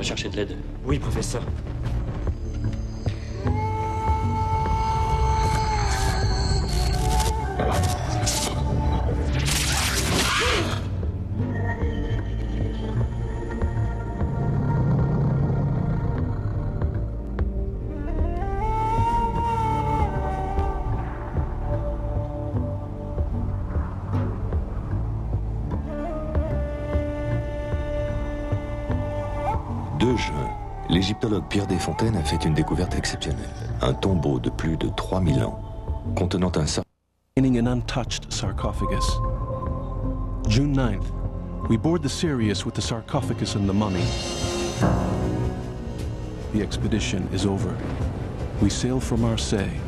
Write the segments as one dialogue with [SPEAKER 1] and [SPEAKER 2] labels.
[SPEAKER 1] pas chercher de l'aide?
[SPEAKER 2] Oui, professeur.
[SPEAKER 3] L'égyptologue Pierre Desfontaines a fait une découverte exceptionnelle. Un tombeau de plus de 3000 ans, contenant un
[SPEAKER 4] an untouched sarcophagus. June 9th, we board the Sirius with the sarcophagus and the mummy. The expedition is over. We sail for Marseille.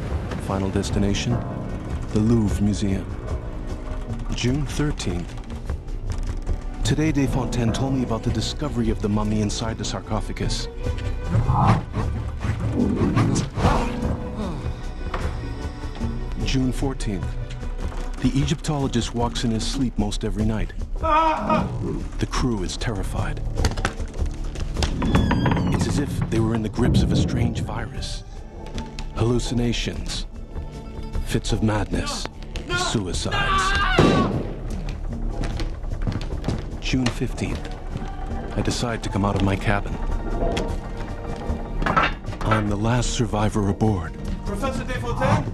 [SPEAKER 4] Final destination, the Louvre Museum. June 13th. Today, Desfontaines told me about the discovery of the mummy inside the sarcophagus. June 14th. The Egyptologist walks in his sleep most every night. The crew is terrified. It's as if they were in the grips of a strange virus. Hallucinations, fits of madness, suicides. June 15th. I decide to come out of my cabin. I'm the last survivor aboard.
[SPEAKER 5] Professor Desfontaines?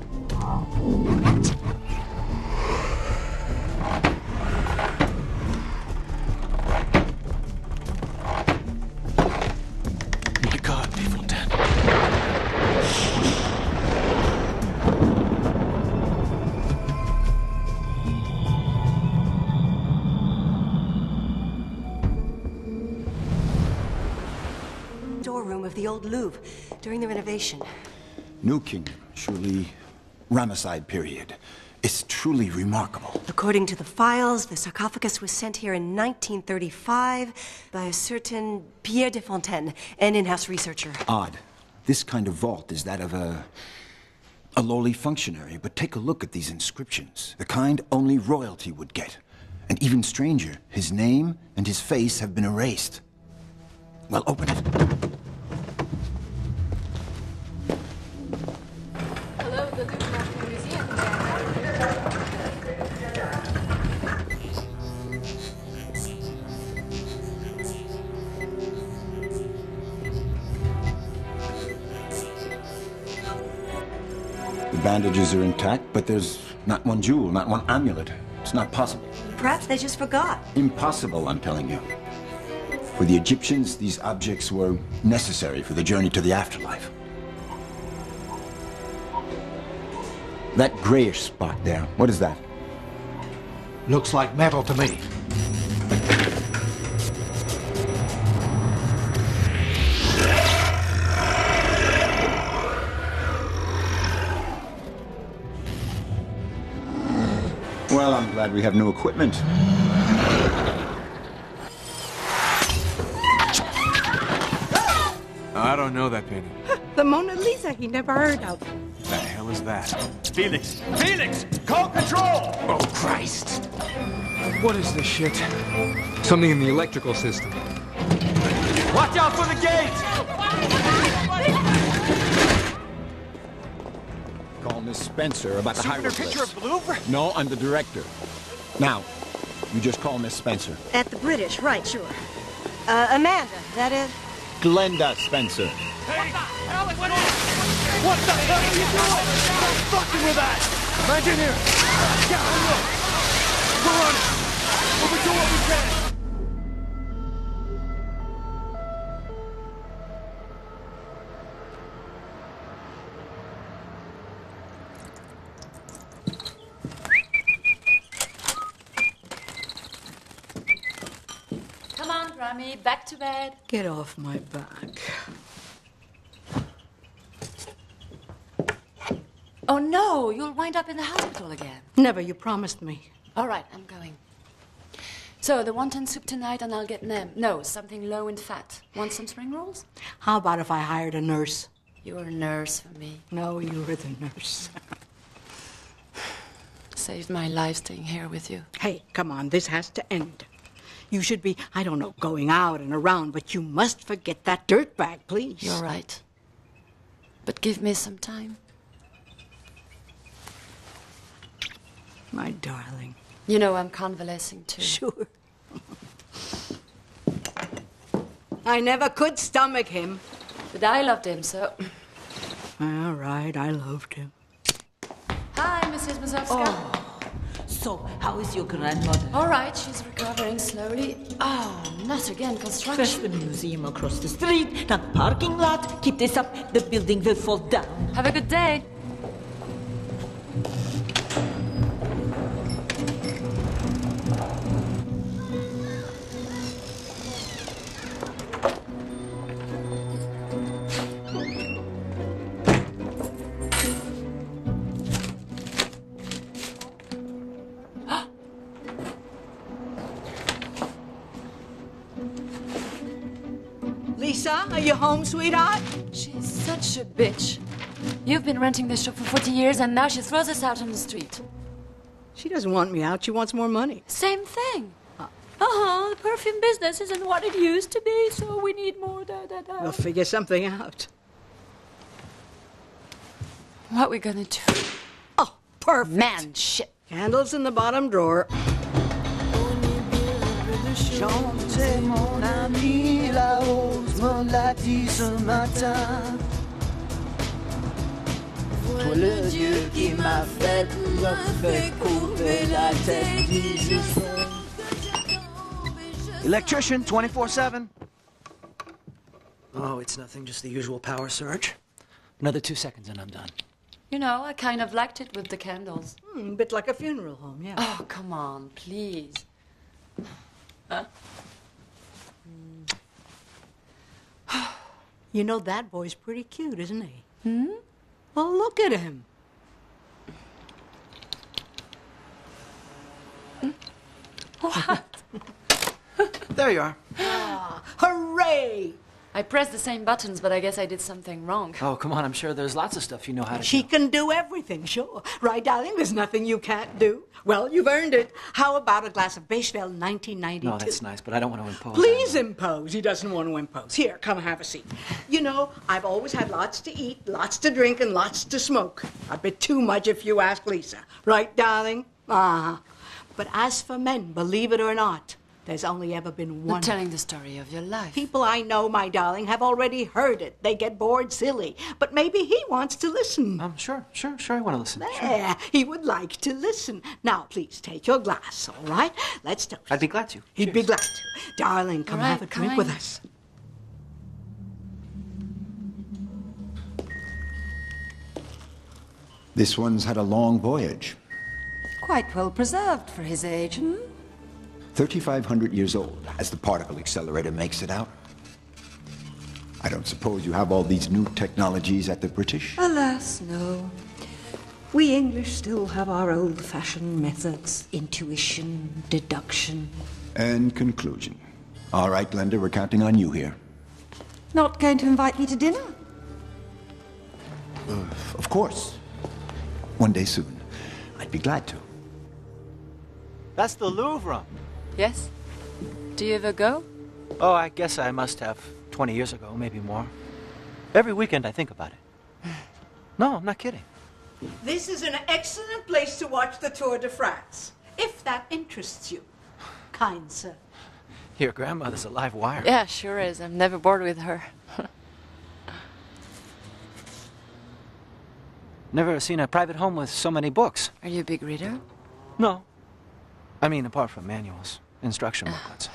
[SPEAKER 4] My God, Desfontaines.
[SPEAKER 6] Storeroom of the old Louvre during the renovation.
[SPEAKER 7] New Kingdom, surely Ramesside period. It's truly remarkable.
[SPEAKER 6] According to the files, the sarcophagus was sent here in 1935 by a certain Pierre Desfontaines, an in-house researcher.
[SPEAKER 7] Odd. This kind of vault is that of a lowly functionary, but take a look at these inscriptions. The kind only royalty would get. And even stranger, his name and his face have been erased. Well, open it.
[SPEAKER 8] Hello, the Louvre National Museum.
[SPEAKER 7] The bandages are intact, but there's not one jewel, not one amulet. It's not possible.
[SPEAKER 6] Perhaps they just forgot.
[SPEAKER 7] Impossible, I'm telling you. For the Egyptians, these objects were necessary for the journey to the afterlife. That grayish spot there, what is that?
[SPEAKER 5] Looks like metal to me.
[SPEAKER 7] Well, I'm glad we have new equipment.
[SPEAKER 9] I don't know that painting.
[SPEAKER 10] The Mona Lisa he never heard of.
[SPEAKER 9] The hell is that?
[SPEAKER 5] Felix! Felix! Call control!
[SPEAKER 9] Oh, Christ! What is this shit? Something in the electrical system.
[SPEAKER 5] Watch out for the gate!
[SPEAKER 7] Call Miss Spencer about the
[SPEAKER 5] Souvenir
[SPEAKER 7] hieroglyphs.
[SPEAKER 5] picture of the Louvre?
[SPEAKER 7] No, I'm the director. Now, you just call Miss Spencer.
[SPEAKER 6] At the British, right, sure. Amanda, that is?
[SPEAKER 7] Glenda Spencer.
[SPEAKER 5] Hey! Alex, what the hell are you doing? Stop fucking with that! Man's in here! Yeah, look! Go on! We'll do what we can!
[SPEAKER 8] Come on, Grammy, back to bed.
[SPEAKER 10] Get off my back.
[SPEAKER 8] Oh no, you'll wind up in the hospital again.
[SPEAKER 10] Never, you promised me.
[SPEAKER 8] All right, I'm going. So, the wonton soup tonight and I'll get something low in fat. Want some spring rolls?
[SPEAKER 10] How about if I hired a nurse?
[SPEAKER 8] You're a nurse for me.
[SPEAKER 10] No, you were the nurse.
[SPEAKER 8] Saved my life staying here with you.
[SPEAKER 10] Hey, come on, this has to end. You should be, I don't know, going out and around, but you must forget that dirt bag, please.
[SPEAKER 8] You're right. But give me some time.
[SPEAKER 10] My darling.
[SPEAKER 8] You know I'm convalescing too.
[SPEAKER 10] Sure. I never could stomach him.
[SPEAKER 8] But I loved him, so...
[SPEAKER 10] All right, I loved him.
[SPEAKER 8] Hi, Mrs. Mazowska.
[SPEAKER 1] Oh, so how is your grandmother?
[SPEAKER 8] All right, she's recovering slowly. Oh, not again,
[SPEAKER 1] First
[SPEAKER 8] construction.
[SPEAKER 1] the museum across the street, now the parking lot. Keep this up, the building will fall down.
[SPEAKER 8] Have a good day.
[SPEAKER 10] Lisa, are you home, sweetheart?
[SPEAKER 8] She's such a bitch. You've been renting this shop for 40 years and now she throws us out on the street.
[SPEAKER 10] She doesn't want me out. She wants more money.
[SPEAKER 8] Same thing. The perfume business isn't what it used to be, so we need more da-da-da.
[SPEAKER 10] We'll figure something out.
[SPEAKER 8] What we gonna do?
[SPEAKER 10] Oh, perfect.
[SPEAKER 8] Man, shit.
[SPEAKER 10] Candles in the bottom drawer.
[SPEAKER 5] Chantez mon ami, la rose me l'a dit ce matin. Toi le Dieu qui m'a fait couper la tête, dis-je. Electrician, 24/7. Oh, it's nothing, just the usual power surge. Another 2 seconds and I'm done.
[SPEAKER 8] You know, I kind of liked it with the candles.
[SPEAKER 10] A bit like a funeral home, yeah.
[SPEAKER 8] Oh, come on, please. Huh?
[SPEAKER 10] You know, that boy's pretty cute, isn't he? Well, look at him.
[SPEAKER 8] What?
[SPEAKER 5] There you are.
[SPEAKER 10] Hooray!
[SPEAKER 8] I pressed the same buttons, but I guess I did something wrong.
[SPEAKER 5] Oh, come on, I'm sure there's lots of stuff you know how to
[SPEAKER 10] She
[SPEAKER 5] do.
[SPEAKER 10] can do everything, sure. Right, darling? There's nothing you can't do. Well, you've earned it. How about a glass of Becherel 1992?
[SPEAKER 5] No, that's nice, but I don't want to impose.
[SPEAKER 10] Please impose. He doesn't want to impose. Here, come have a seat. You know, I've always had lots to eat, lots to drink, and lots to smoke. A bit too much if you ask Lisa. Right, darling? But as for men, believe it or not, there's only ever been one.
[SPEAKER 8] You're telling the story of your life.
[SPEAKER 10] People I know, my darling, have already heard it. They get bored silly. But maybe he wants to listen.
[SPEAKER 5] Sure, I want to listen. Sure.
[SPEAKER 10] There, he would like to listen. Now, please, take your glass, all right? Let's toast.
[SPEAKER 5] I'd be glad to.
[SPEAKER 10] He'd be glad to. Darling, come
[SPEAKER 8] All right,
[SPEAKER 10] have a drink
[SPEAKER 8] come
[SPEAKER 10] with
[SPEAKER 8] on.
[SPEAKER 10] us.
[SPEAKER 7] This one's had a long voyage.
[SPEAKER 6] Quite well preserved for his age,
[SPEAKER 7] 3,500 years old, as the particle accelerator makes it out. I don't suppose you have all these new technologies at the British?
[SPEAKER 6] Alas, no. We English still have our old-fashioned methods. Intuition, deduction.
[SPEAKER 7] And conclusion. All right, Glenda, we're counting on you here.
[SPEAKER 6] Not going to invite me to dinner?
[SPEAKER 7] Of course. One day soon. I'd be glad to.
[SPEAKER 5] That's the Louvre.
[SPEAKER 8] Yes? Do you ever go?
[SPEAKER 5] Oh, I guess I must have 20 years ago, maybe more. Every weekend I think about it. No, I'm not kidding.
[SPEAKER 10] This is an excellent place to watch the Tour de France, if that interests you, kind sir.
[SPEAKER 5] Your grandmother's a live wire.
[SPEAKER 8] Yeah, sure is. I'm never bored with her.
[SPEAKER 5] Never seen a private home with so many books.
[SPEAKER 8] Are you a big reader?
[SPEAKER 5] No. I mean, apart from manuals, instruction booklets.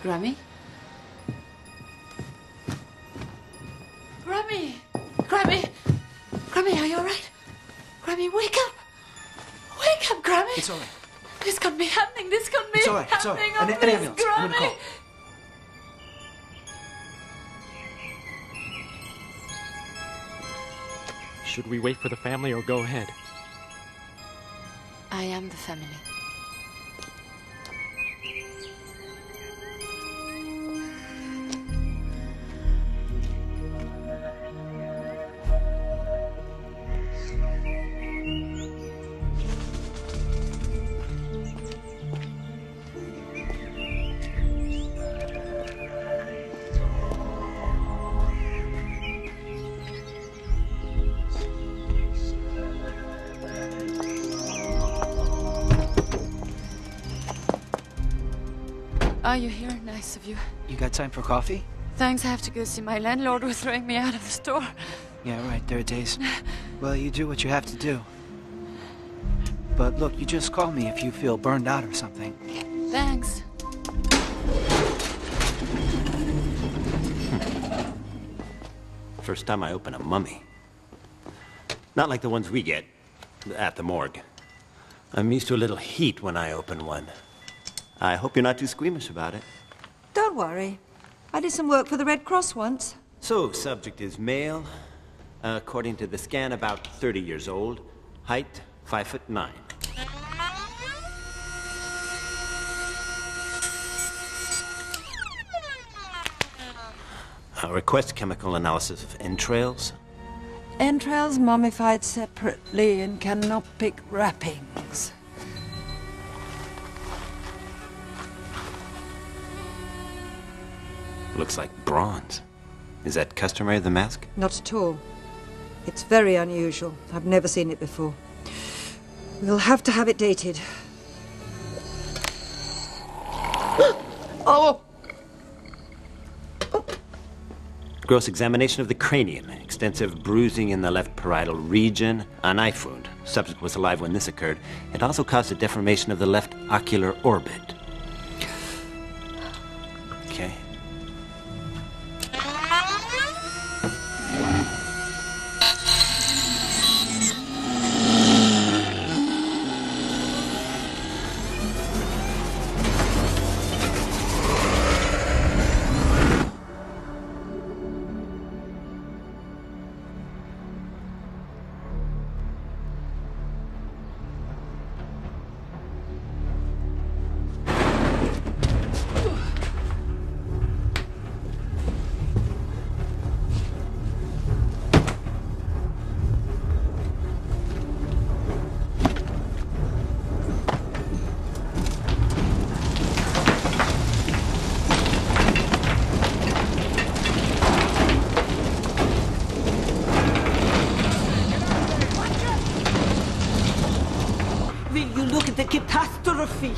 [SPEAKER 8] Grammy? Grammy! Grammy! Grammy, are you alright? Grammy, wake up! Wake up, Grammy!
[SPEAKER 5] It's all right.
[SPEAKER 8] This can't be happening. This can't be
[SPEAKER 5] It's all right. It's all
[SPEAKER 8] happening.
[SPEAKER 5] right.
[SPEAKER 8] Oh,
[SPEAKER 5] An
[SPEAKER 8] please,
[SPEAKER 5] ambulance. I'm gonna
[SPEAKER 8] Grammy!
[SPEAKER 5] call.
[SPEAKER 2] Should we wait for the family or go ahead?
[SPEAKER 8] I am the family. Are you here? Nice of you.
[SPEAKER 11] You got time for coffee?
[SPEAKER 8] Thanks, I have to go see my landlord who's throwing me out of the store.
[SPEAKER 11] Yeah, right, there it is. Well, you do what you have to do. But look, you just call me if you feel burned out or something.
[SPEAKER 8] Thanks.
[SPEAKER 12] First time I open a mummy. Not like the ones we get at the morgue. I'm used to a little heat when I open one. I hope you're not too squeamish about it.
[SPEAKER 13] Don't worry. I did some work for the Red Cross once.
[SPEAKER 12] So, subject is male. According to the scan, about 30 years old. Height, 5'9". Request chemical analysis of entrails.
[SPEAKER 13] Entrails mummified separately in canopic wrappings.
[SPEAKER 12] Looks like bronze. Is that customary of the mask?
[SPEAKER 13] Not at all. It's very unusual. I've never seen it before. We'll have to have it dated. Oh!
[SPEAKER 12] Gross examination of the cranium. Extensive bruising in the left parietal region. A knife wound. Subject was alive when this occurred. It also caused a deformation of the left ocular orbit. Okay.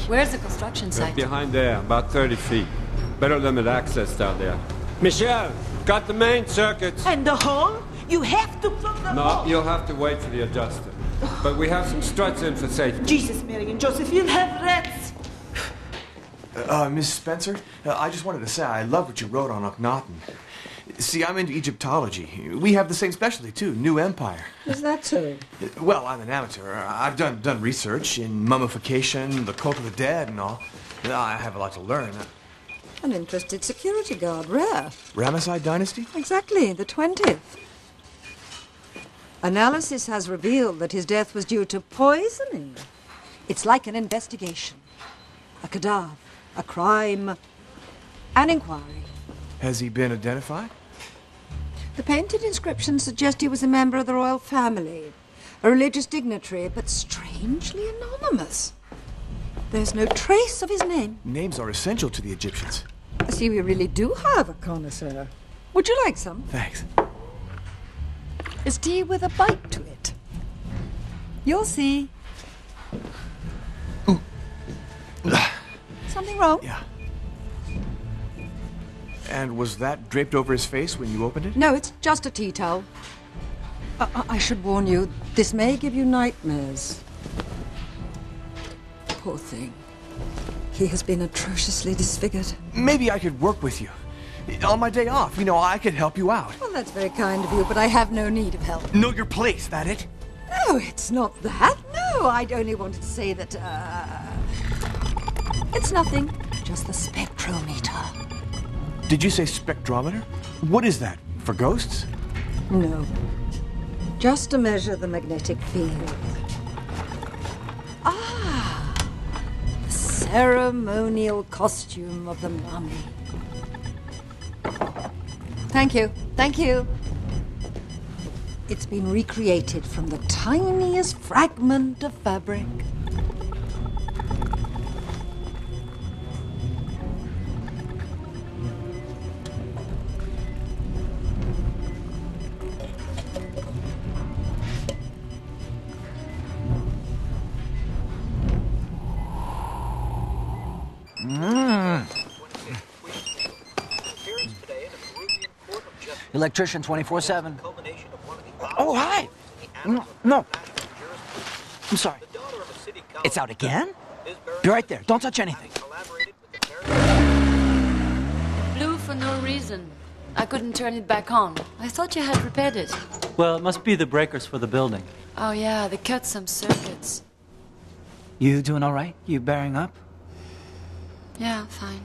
[SPEAKER 8] Where's the construction site?
[SPEAKER 14] Right behind there, about 30 feet. Better limit access down there. Michel, got the main circuits.
[SPEAKER 1] And the hole? You have to plug the hole.
[SPEAKER 14] No, you'll have to wait for the adjuster. But we have some struts in for safety.
[SPEAKER 1] Jesus, Mary and Joseph, you'll have rats.
[SPEAKER 5] Miss Spencer, I just wanted to say I love what you wrote on Akhenaten. See, I'm into Egyptology. We have the same specialty, too, New Empire.
[SPEAKER 13] Is that so?
[SPEAKER 5] Well, I'm an amateur. I've done research in mummification, the cult of the dead, and all. I have a lot to learn.
[SPEAKER 13] An interested security guard, rare.
[SPEAKER 5] Ramesside dynasty?
[SPEAKER 13] Exactly, the 20th. Analysis has revealed that his death was due to poisoning. It's like an investigation. A cadaver, a crime, an inquiry.
[SPEAKER 5] Has he been identified?
[SPEAKER 13] The painted inscriptions suggest he was a member of the royal family, a religious dignitary, but strangely anonymous. There's no trace of his name.
[SPEAKER 5] Names are essential to the Egyptians.
[SPEAKER 13] I see we really do have a connoisseur. Would you like some?
[SPEAKER 5] Thanks.
[SPEAKER 13] It's tea with a bite to it. You'll see.
[SPEAKER 5] Ooh.
[SPEAKER 13] Something wrong?
[SPEAKER 5] Yeah. And was that draped over his face when you opened it?
[SPEAKER 13] No, it's just a tea towel. I should warn you, this may give you nightmares. Poor thing. He has been atrociously disfigured.
[SPEAKER 5] Maybe I could work with you. On my day off, I could help you out.
[SPEAKER 13] Well, that's very kind of you, but I have no need of help.
[SPEAKER 5] Know your place, that it?
[SPEAKER 13] No, it's not that. No, I'd only wanted to say that, it's nothing. Just the spectrometer.
[SPEAKER 5] Did you say spectrometer? What is that? For ghosts?
[SPEAKER 13] No. Just to measure the magnetic field. Ah! The ceremonial costume of the mummy. Thank you. Thank you. It's been recreated from the tiniest fragment of fabric.
[SPEAKER 11] Electrician 24/7. Oh, hi! No. I'm sorry.
[SPEAKER 15] It's out again?
[SPEAKER 11] Be right there. Don't touch anything.
[SPEAKER 8] Blue for no reason. I couldn't turn it back on. I thought you had repaired it.
[SPEAKER 15] Well, it must be the breakers for the building.
[SPEAKER 8] Oh yeah, they cut some circuits.
[SPEAKER 11] You doing all right? You bearing up?
[SPEAKER 8] Yeah, fine.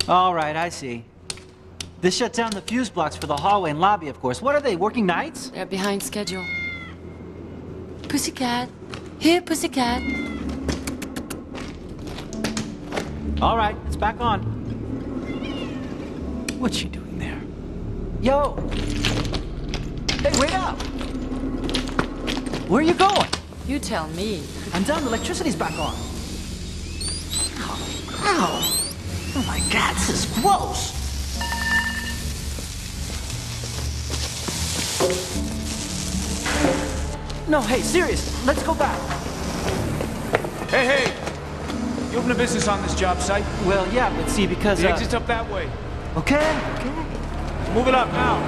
[SPEAKER 11] All right, I see. This shuts down the fuse blocks for the hallway and lobby, of course. What are they, working nights?
[SPEAKER 8] They're behind schedule. Pussycat. Here, Pussycat.
[SPEAKER 11] All right, it's back on. What's she doing there? Yo! Hey, wait up! Where are you going?
[SPEAKER 8] You tell me.
[SPEAKER 11] I'm done. The electricity's back on.
[SPEAKER 15] Ow! Oh my God, this is gross!
[SPEAKER 11] No, hey, serious. Let's go back.
[SPEAKER 5] Hey! You open a business on this job site?
[SPEAKER 11] Well, yeah, but see, because,
[SPEAKER 5] The exit's up that way.
[SPEAKER 11] Okay.
[SPEAKER 5] Move it up now.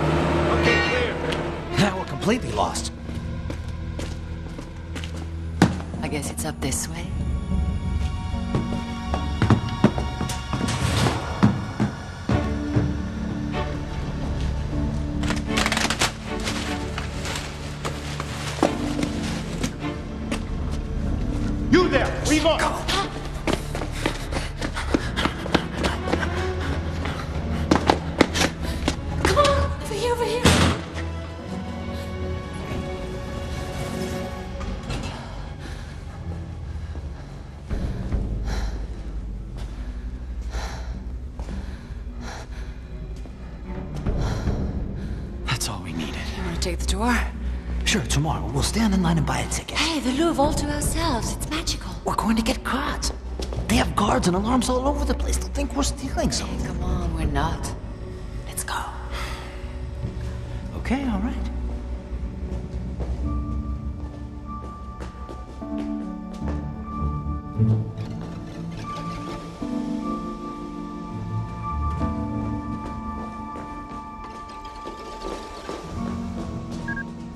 [SPEAKER 5] Okay, clear.
[SPEAKER 11] Now we're completely lost.
[SPEAKER 8] I guess it's up this way.
[SPEAKER 5] You there! Where you going?
[SPEAKER 8] Come on! Over here, over here!
[SPEAKER 11] That's all we needed.
[SPEAKER 8] You want to take the tour?
[SPEAKER 15] Sure, tomorrow. We'll stand in line and buy a ticket.
[SPEAKER 8] Hey, the Louvre all to ourselves. It's magical.
[SPEAKER 15] We're going to get caught. They have guards and alarms all over the place. They'll think we're stealing something.
[SPEAKER 8] Hey, come on, we're not. Let's go.
[SPEAKER 15] Okay, all right.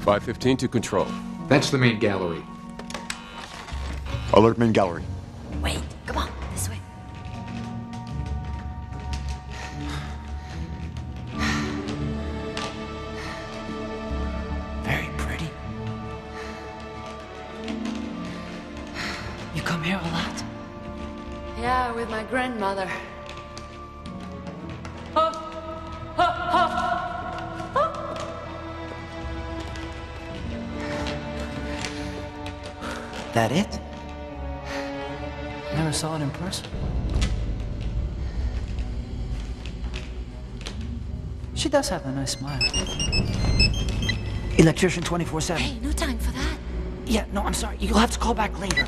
[SPEAKER 14] .515 to control.
[SPEAKER 9] That's the main gallery.
[SPEAKER 16] Alert main gallery.
[SPEAKER 8] Wait, come on, this way.
[SPEAKER 15] Very pretty. You come here a lot?
[SPEAKER 8] Yeah, with my grandmother.
[SPEAKER 15] That it? Never saw it in person. She does have a nice smile. Electrician 24/7.
[SPEAKER 8] Hey, no time for that.
[SPEAKER 15] Yeah, no, I'm sorry. You'll have to call back later.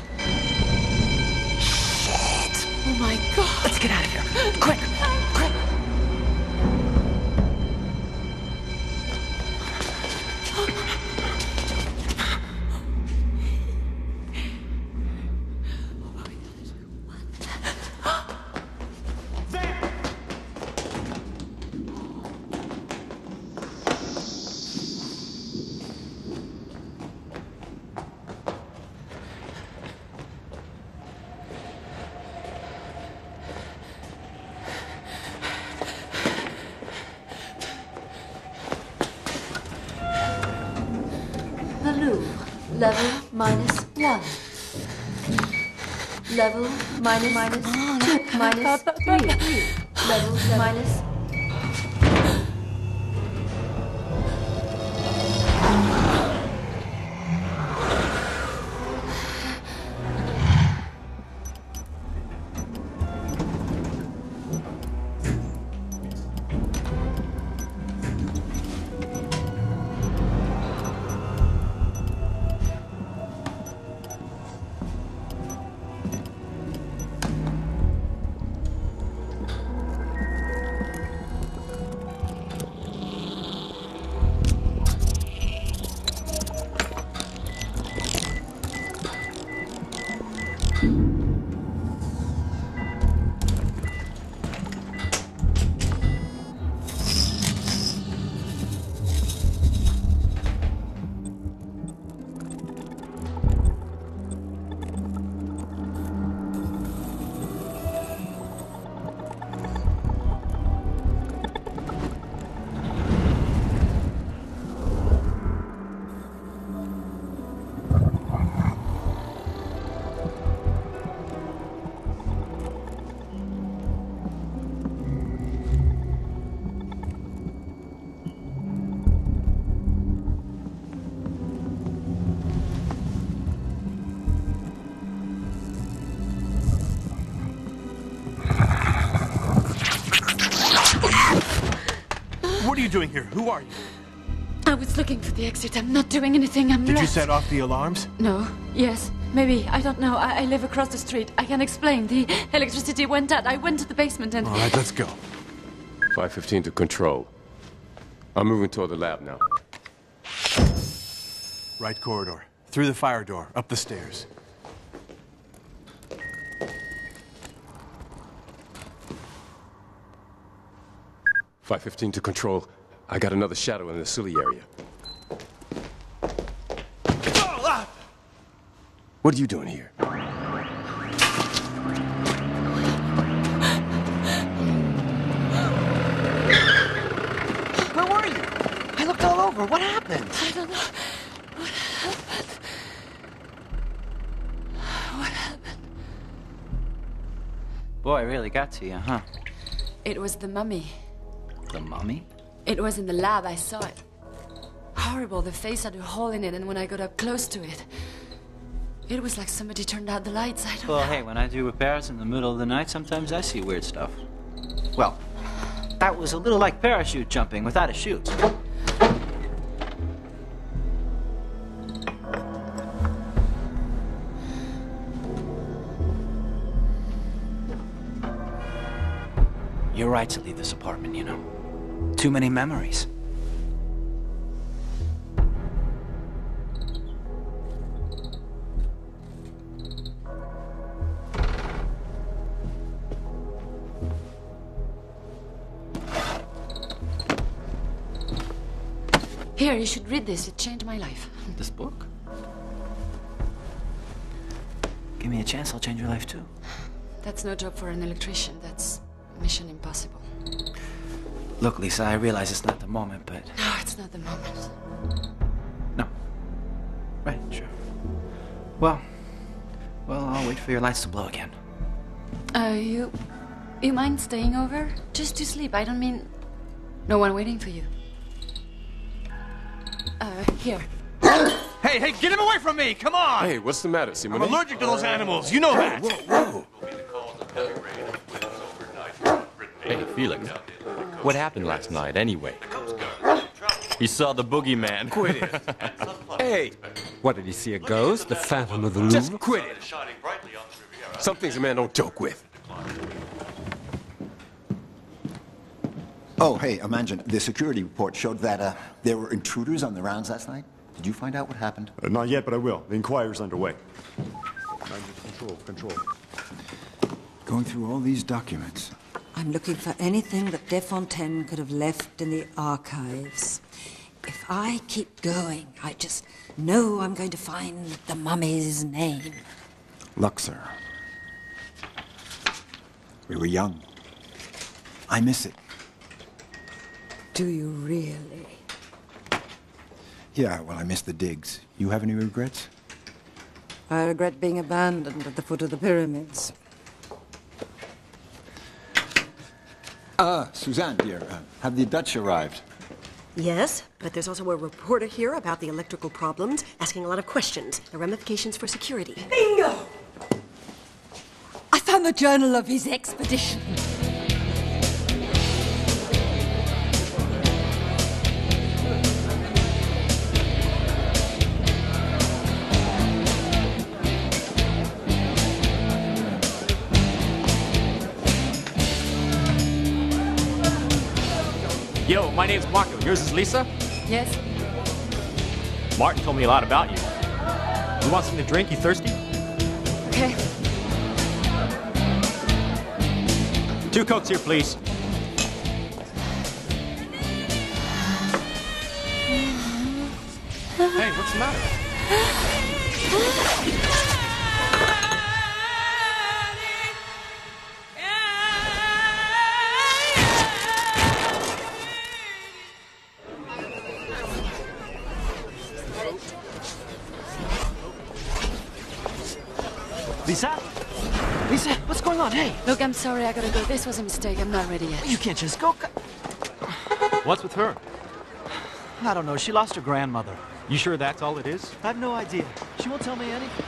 [SPEAKER 8] Shit! Oh my God!
[SPEAKER 15] Let's get out of here. Quick! Quick!
[SPEAKER 8] The Louvre. Level -1. Level -2. -3. Level minus.
[SPEAKER 5] are you doing here? Who are you?
[SPEAKER 8] I was looking for the exit. I'm not doing anything. I'm
[SPEAKER 5] Did you
[SPEAKER 8] lost.
[SPEAKER 5] set off the alarms?
[SPEAKER 8] No. Yes. Maybe. I don't know. I live across the street. I can explain. The electricity went out. I went to the basement and...
[SPEAKER 5] All right, let's go.
[SPEAKER 14] 515 to control. I'm moving toward the lab now.
[SPEAKER 5] Right corridor. Through the fire door. Up the stairs.
[SPEAKER 14] .515 to control. I got another shadow in the silly area. What are you doing here?
[SPEAKER 11] Where were you? I looked all over. What happened?
[SPEAKER 8] I don't know. What happened? What happened?
[SPEAKER 11] Boy, it really got to you, huh?
[SPEAKER 8] It was the mummy.
[SPEAKER 11] The mummy?
[SPEAKER 8] It was in the lab. I saw it. Horrible. The face had a hole in it, and when I got up close to it, it was like somebody turned out the lights. I don't know.
[SPEAKER 11] Well, hey, when I do repairs in the middle of the night, sometimes I see weird stuff. Well, that was a little like parachute jumping without a chute. You're right to leave this apartment, you know. Too many memories.
[SPEAKER 8] Here, you should read this. It changed my life.
[SPEAKER 11] This book? Give me a chance, I'll change your life too.
[SPEAKER 8] That's no job for an electrician. That's mission impossible.
[SPEAKER 11] Look, Lisa, I realize it's not the moment, but...
[SPEAKER 8] No, it's not the moment.
[SPEAKER 11] No. Right, sure. Well, I'll wait for your lights to blow again.
[SPEAKER 8] You mind staying over? Just to sleep. I don't mean... No one waiting for you. Here.
[SPEAKER 5] Hey, get him away from me! Come on!
[SPEAKER 14] Hey, what's the matter, Simone?
[SPEAKER 5] I'm allergic to those animals. You know that.
[SPEAKER 14] Whoa.
[SPEAKER 16] Hey, Felix. What happened last night, anyway? He saw the boogeyman.
[SPEAKER 14] Quit it. Hey!
[SPEAKER 2] What, did he see a ghost? The Phantom of the Louvre?
[SPEAKER 14] Just quit it. Some things a man don't joke with.
[SPEAKER 7] Oh, hey, Amanjan, the security report showed that there were intruders on the rounds last night. Did you find out what happened?
[SPEAKER 17] Not yet, but I will. The inquiry's underway. Control.
[SPEAKER 7] Going through all these documents.
[SPEAKER 13] I'm looking for anything that Desfontaines could have left in the archives. If I keep going, I just know I'm going to find the mummy's name.
[SPEAKER 7] Luxor. We were young. I miss it.
[SPEAKER 13] Do you really?
[SPEAKER 7] Yeah, well, I miss the digs. You have any regrets?
[SPEAKER 13] I regret being abandoned at the foot of the pyramids.
[SPEAKER 7] Suzanne, dear, have the Dutch arrived?
[SPEAKER 6] Yes, but there's also a reporter here about the electrical problems, asking a lot of questions, the ramifications for security.
[SPEAKER 13] Bingo! I found the journal of his expedition.
[SPEAKER 2] Yo, my name's Marco. Yours is Lisa?
[SPEAKER 8] Yes?
[SPEAKER 2] Martin told me a lot about you. You want something to drink? You thirsty?
[SPEAKER 8] Okay.
[SPEAKER 2] 2 Cokes here, please.
[SPEAKER 5] Hey, what's the matter?
[SPEAKER 11] Lisa? Lisa, what's going on? Hey!
[SPEAKER 8] Look, I'm sorry, I gotta go. This was a mistake. I'm not ready yet.
[SPEAKER 11] You can't just go.
[SPEAKER 2] What's with her?
[SPEAKER 11] I don't know. She lost her grandmother.
[SPEAKER 2] You sure that's all it is?
[SPEAKER 11] I have no idea. She won't tell me anything.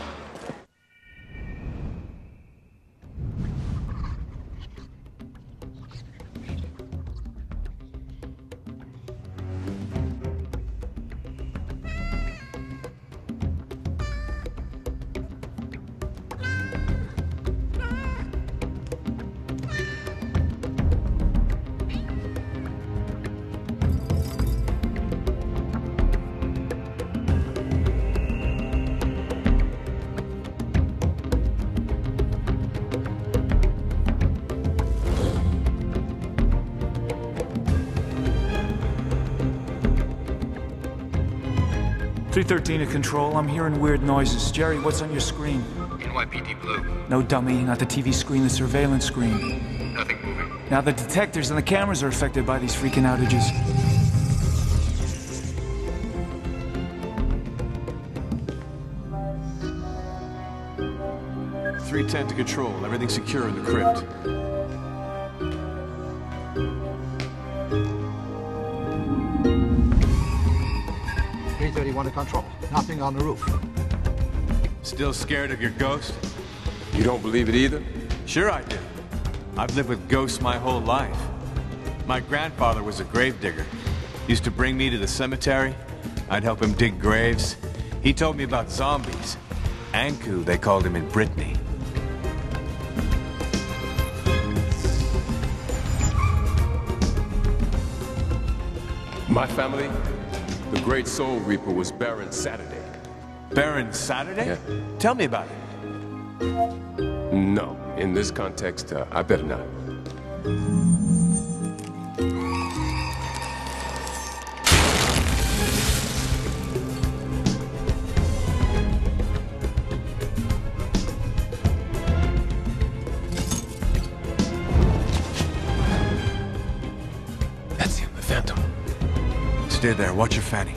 [SPEAKER 18] 313 to Control. I'm hearing weird noises. Jerry, what's on your screen?
[SPEAKER 19] NYPD Blue.
[SPEAKER 18] No, dummy. Not the TV screen, the surveillance screen.
[SPEAKER 19] Nothing moving.
[SPEAKER 18] Now the detectors and the cameras are affected by these freaking outages.
[SPEAKER 4] .310 to Control. Everything's secure in the crypt.
[SPEAKER 20] 331 to Control. Nothing on the roof.
[SPEAKER 21] Still scared of your ghost?
[SPEAKER 14] You don't believe it either?
[SPEAKER 21] Sure I do. I've lived with ghosts my whole life. My grandfather was a gravedigger. Used to bring me to the cemetery. I'd help him dig graves. He told me about zombies. Anku, they called him in Brittany.
[SPEAKER 14] My family, the great Soul Reaper was Baron Saturday.
[SPEAKER 21] Baron Saturday?
[SPEAKER 14] Yeah.
[SPEAKER 21] Tell me about it.
[SPEAKER 14] No, in this context, I better not.
[SPEAKER 21] That's him, the Phantom. Stay there, watch your fanny.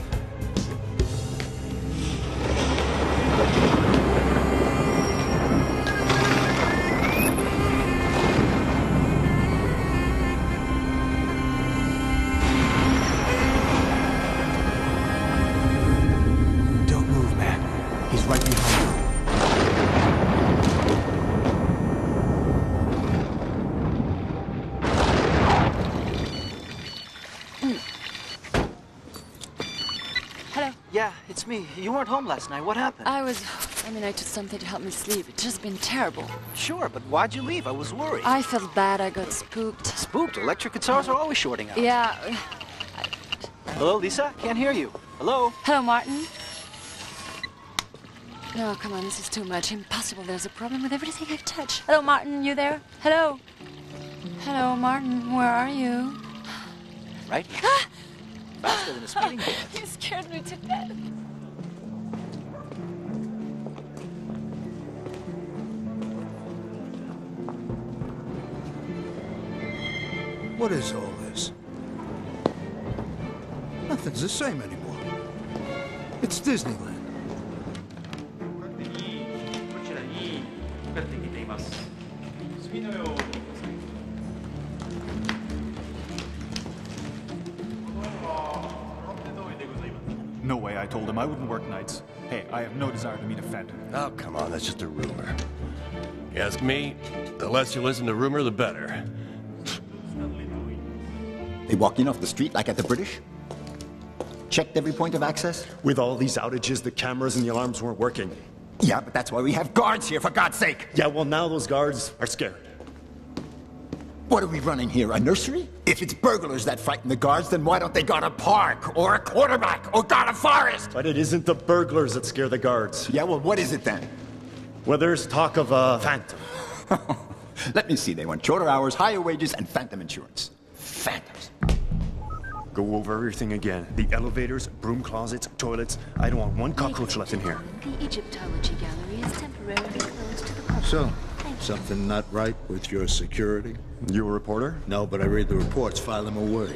[SPEAKER 21] Don't move, man. He's right behind you.
[SPEAKER 8] Hello.
[SPEAKER 11] Yeah, it's me. You weren't home last night. What happened?
[SPEAKER 8] I took something to help me sleep. It's just been terrible.
[SPEAKER 11] Sure, but why'd you leave? I was worried.
[SPEAKER 8] I felt bad. I got spooked.
[SPEAKER 11] Spooked? Electric guitars are always shorting out.
[SPEAKER 8] Yeah.
[SPEAKER 11] Hello, Lisa? Can't hear you. Hello?
[SPEAKER 8] Hello, Martin. No, come on, this is too much. Impossible. There's a problem with everything I've touched. Hello, Martin, you there? Hello? Hello, Martin, where are you?
[SPEAKER 11] Right? Faster than a speeding bullet.
[SPEAKER 8] You scared me to death.
[SPEAKER 20] What is all this? Nothing's the same anymore. It's Disneyland.
[SPEAKER 17] No way, I told him I wouldn't work nights. Hey, I have no desire to meet a phantom.
[SPEAKER 22] Oh, come on, that's just a rumor. You ask me, the less you listen to rumor, the better.
[SPEAKER 7] They walked in off the street like at the British? Checked every point of access?
[SPEAKER 17] With all these outages, the cameras and the alarms weren't working.
[SPEAKER 7] Yeah, but that's why we have guards here, for God's sake!
[SPEAKER 17] Yeah, well, now those guards are scared.
[SPEAKER 7] What are we running here, a nursery? If it's burglars that frighten the guards, then why don't they guard a park, or a quarterback, or guard a forest?
[SPEAKER 17] But it isn't the burglars that scare the guards.
[SPEAKER 7] Yeah, well, what is it then?
[SPEAKER 17] Well, there's talk of a phantom.
[SPEAKER 7] Let me see, they want shorter hours, higher wages, and phantom insurance. Phantoms.
[SPEAKER 17] Go over everything again. The elevators, broom closets, toilets. I don't want one cockroach left in here.
[SPEAKER 23] The Egyptology Gallery is temporarily closed to the public.
[SPEAKER 20] So, something not right with your security?
[SPEAKER 17] You a reporter?
[SPEAKER 20] No, but I read the reports, file them away.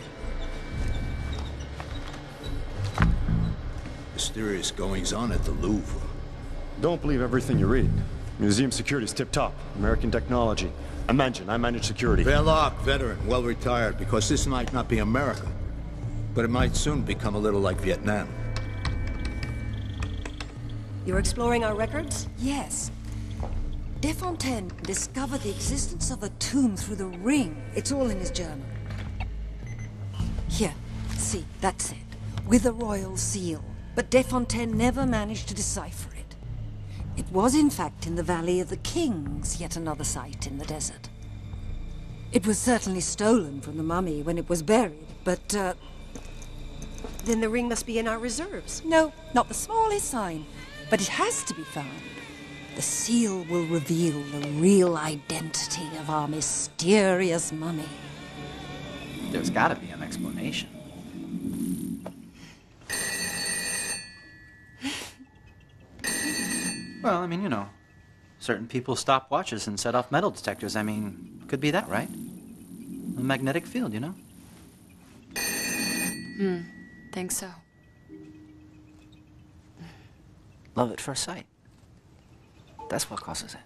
[SPEAKER 20] Mysterious goings-on at the Louvre.
[SPEAKER 17] Don't believe everything you read. Museum security's tip-top. American technology. I manage security.
[SPEAKER 20] Belphegor, veteran, well-retired, because this might not be America. But it might soon become a little like Vietnam.
[SPEAKER 6] You're exploring our records?
[SPEAKER 13] Yes. Desfontaine discovered the existence of a tomb through the ring. It's all in his journal. Here, see, that's it. With a royal seal. But Desfontaine never managed to decipher it. It was, in fact, in the Valley of the Kings, yet another site in the desert. It was certainly stolen from the mummy when it was buried, but,
[SPEAKER 6] Then the ring must be in our reserves.
[SPEAKER 13] No, not the smallest sign. But it has to be found. The seal will reveal the real identity of our mysterious mummy.
[SPEAKER 11] There's gotta be an explanation. Well, I mean, you know, certain people stop watches and set off metal detectors. I mean, could be that, right? A magnetic field, you know?
[SPEAKER 8] Think so.
[SPEAKER 11] Love at first sight. That's what causes it.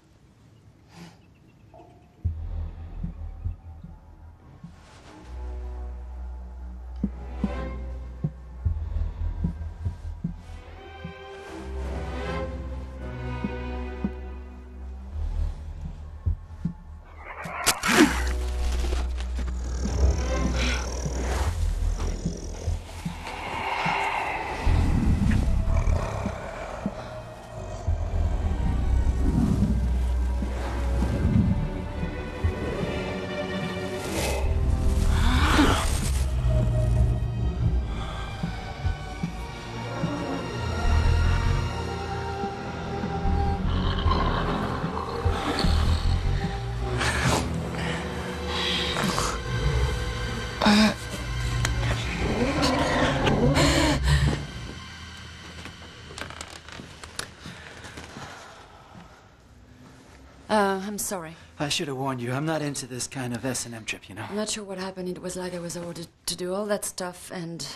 [SPEAKER 8] I'm sorry.
[SPEAKER 11] I should have warned you. I'm not into this kind of S&M trip, you know?
[SPEAKER 8] I'm not sure what happened. It was like I was ordered to do all that stuff and...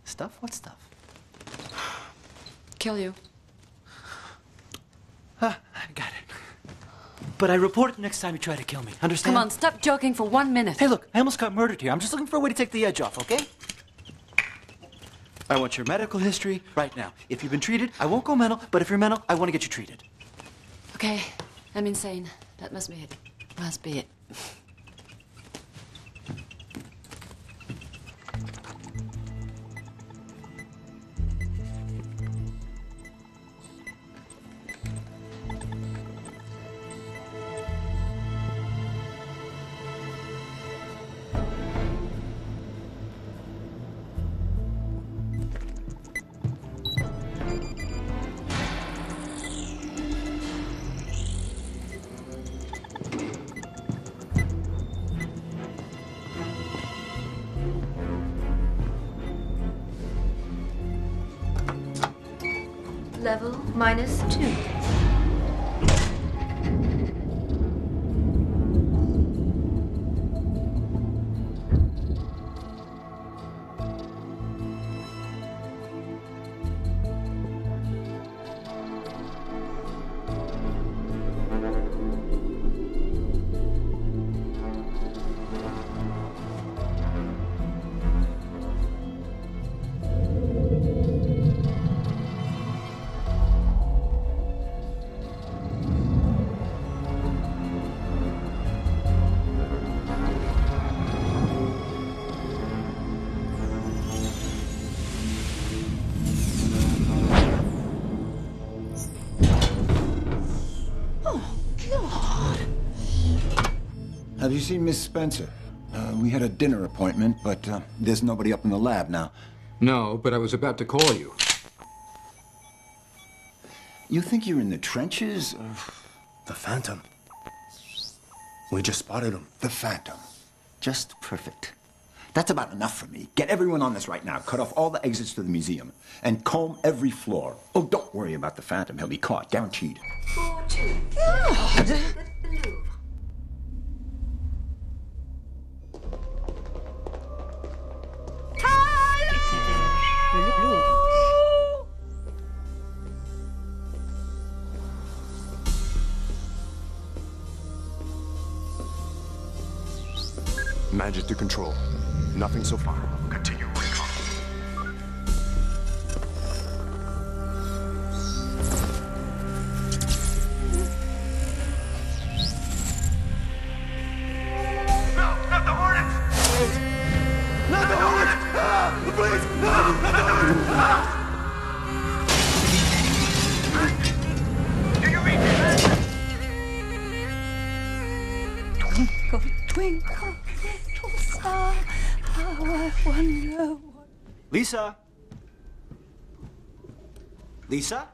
[SPEAKER 11] Stuff? What stuff?
[SPEAKER 8] Kill you.
[SPEAKER 11] I got it. But I report next time you try to kill me. Understand?
[SPEAKER 8] Come on, stop joking for 1 minute.
[SPEAKER 11] Hey, look, I almost got murdered here. I'm just looking for a way to take the edge off, okay? I want your medical history right now. If you've been treated, I won't go mental, but if you're mental, I want to get you treated.
[SPEAKER 8] Okay, I'm insane. That must be it. Must be it.
[SPEAKER 23] Level -2.
[SPEAKER 7] Have you seen Miss Spencer? We had a dinner appointment, but there's nobody up in the lab now.
[SPEAKER 9] No, but I was about to call you.
[SPEAKER 7] You think you're in the trenches?
[SPEAKER 20] The Phantom. We just spotted him.
[SPEAKER 7] The Phantom. Just perfect. That's about enough for me. Get everyone on this right now. Cut off all the exits to the museum. And comb every floor. Oh, don't worry about the Phantom. He'll be caught. Guaranteed.
[SPEAKER 23] God!
[SPEAKER 17] Managed to control. Nothing so far. Continue recon.
[SPEAKER 5] No, not the Hornets! Not the Hornets! Please, no! Not the Hornets! Do you read it?
[SPEAKER 13] Twinkle, twinkle, little star, how I wonder what...
[SPEAKER 11] Lisa? Lisa?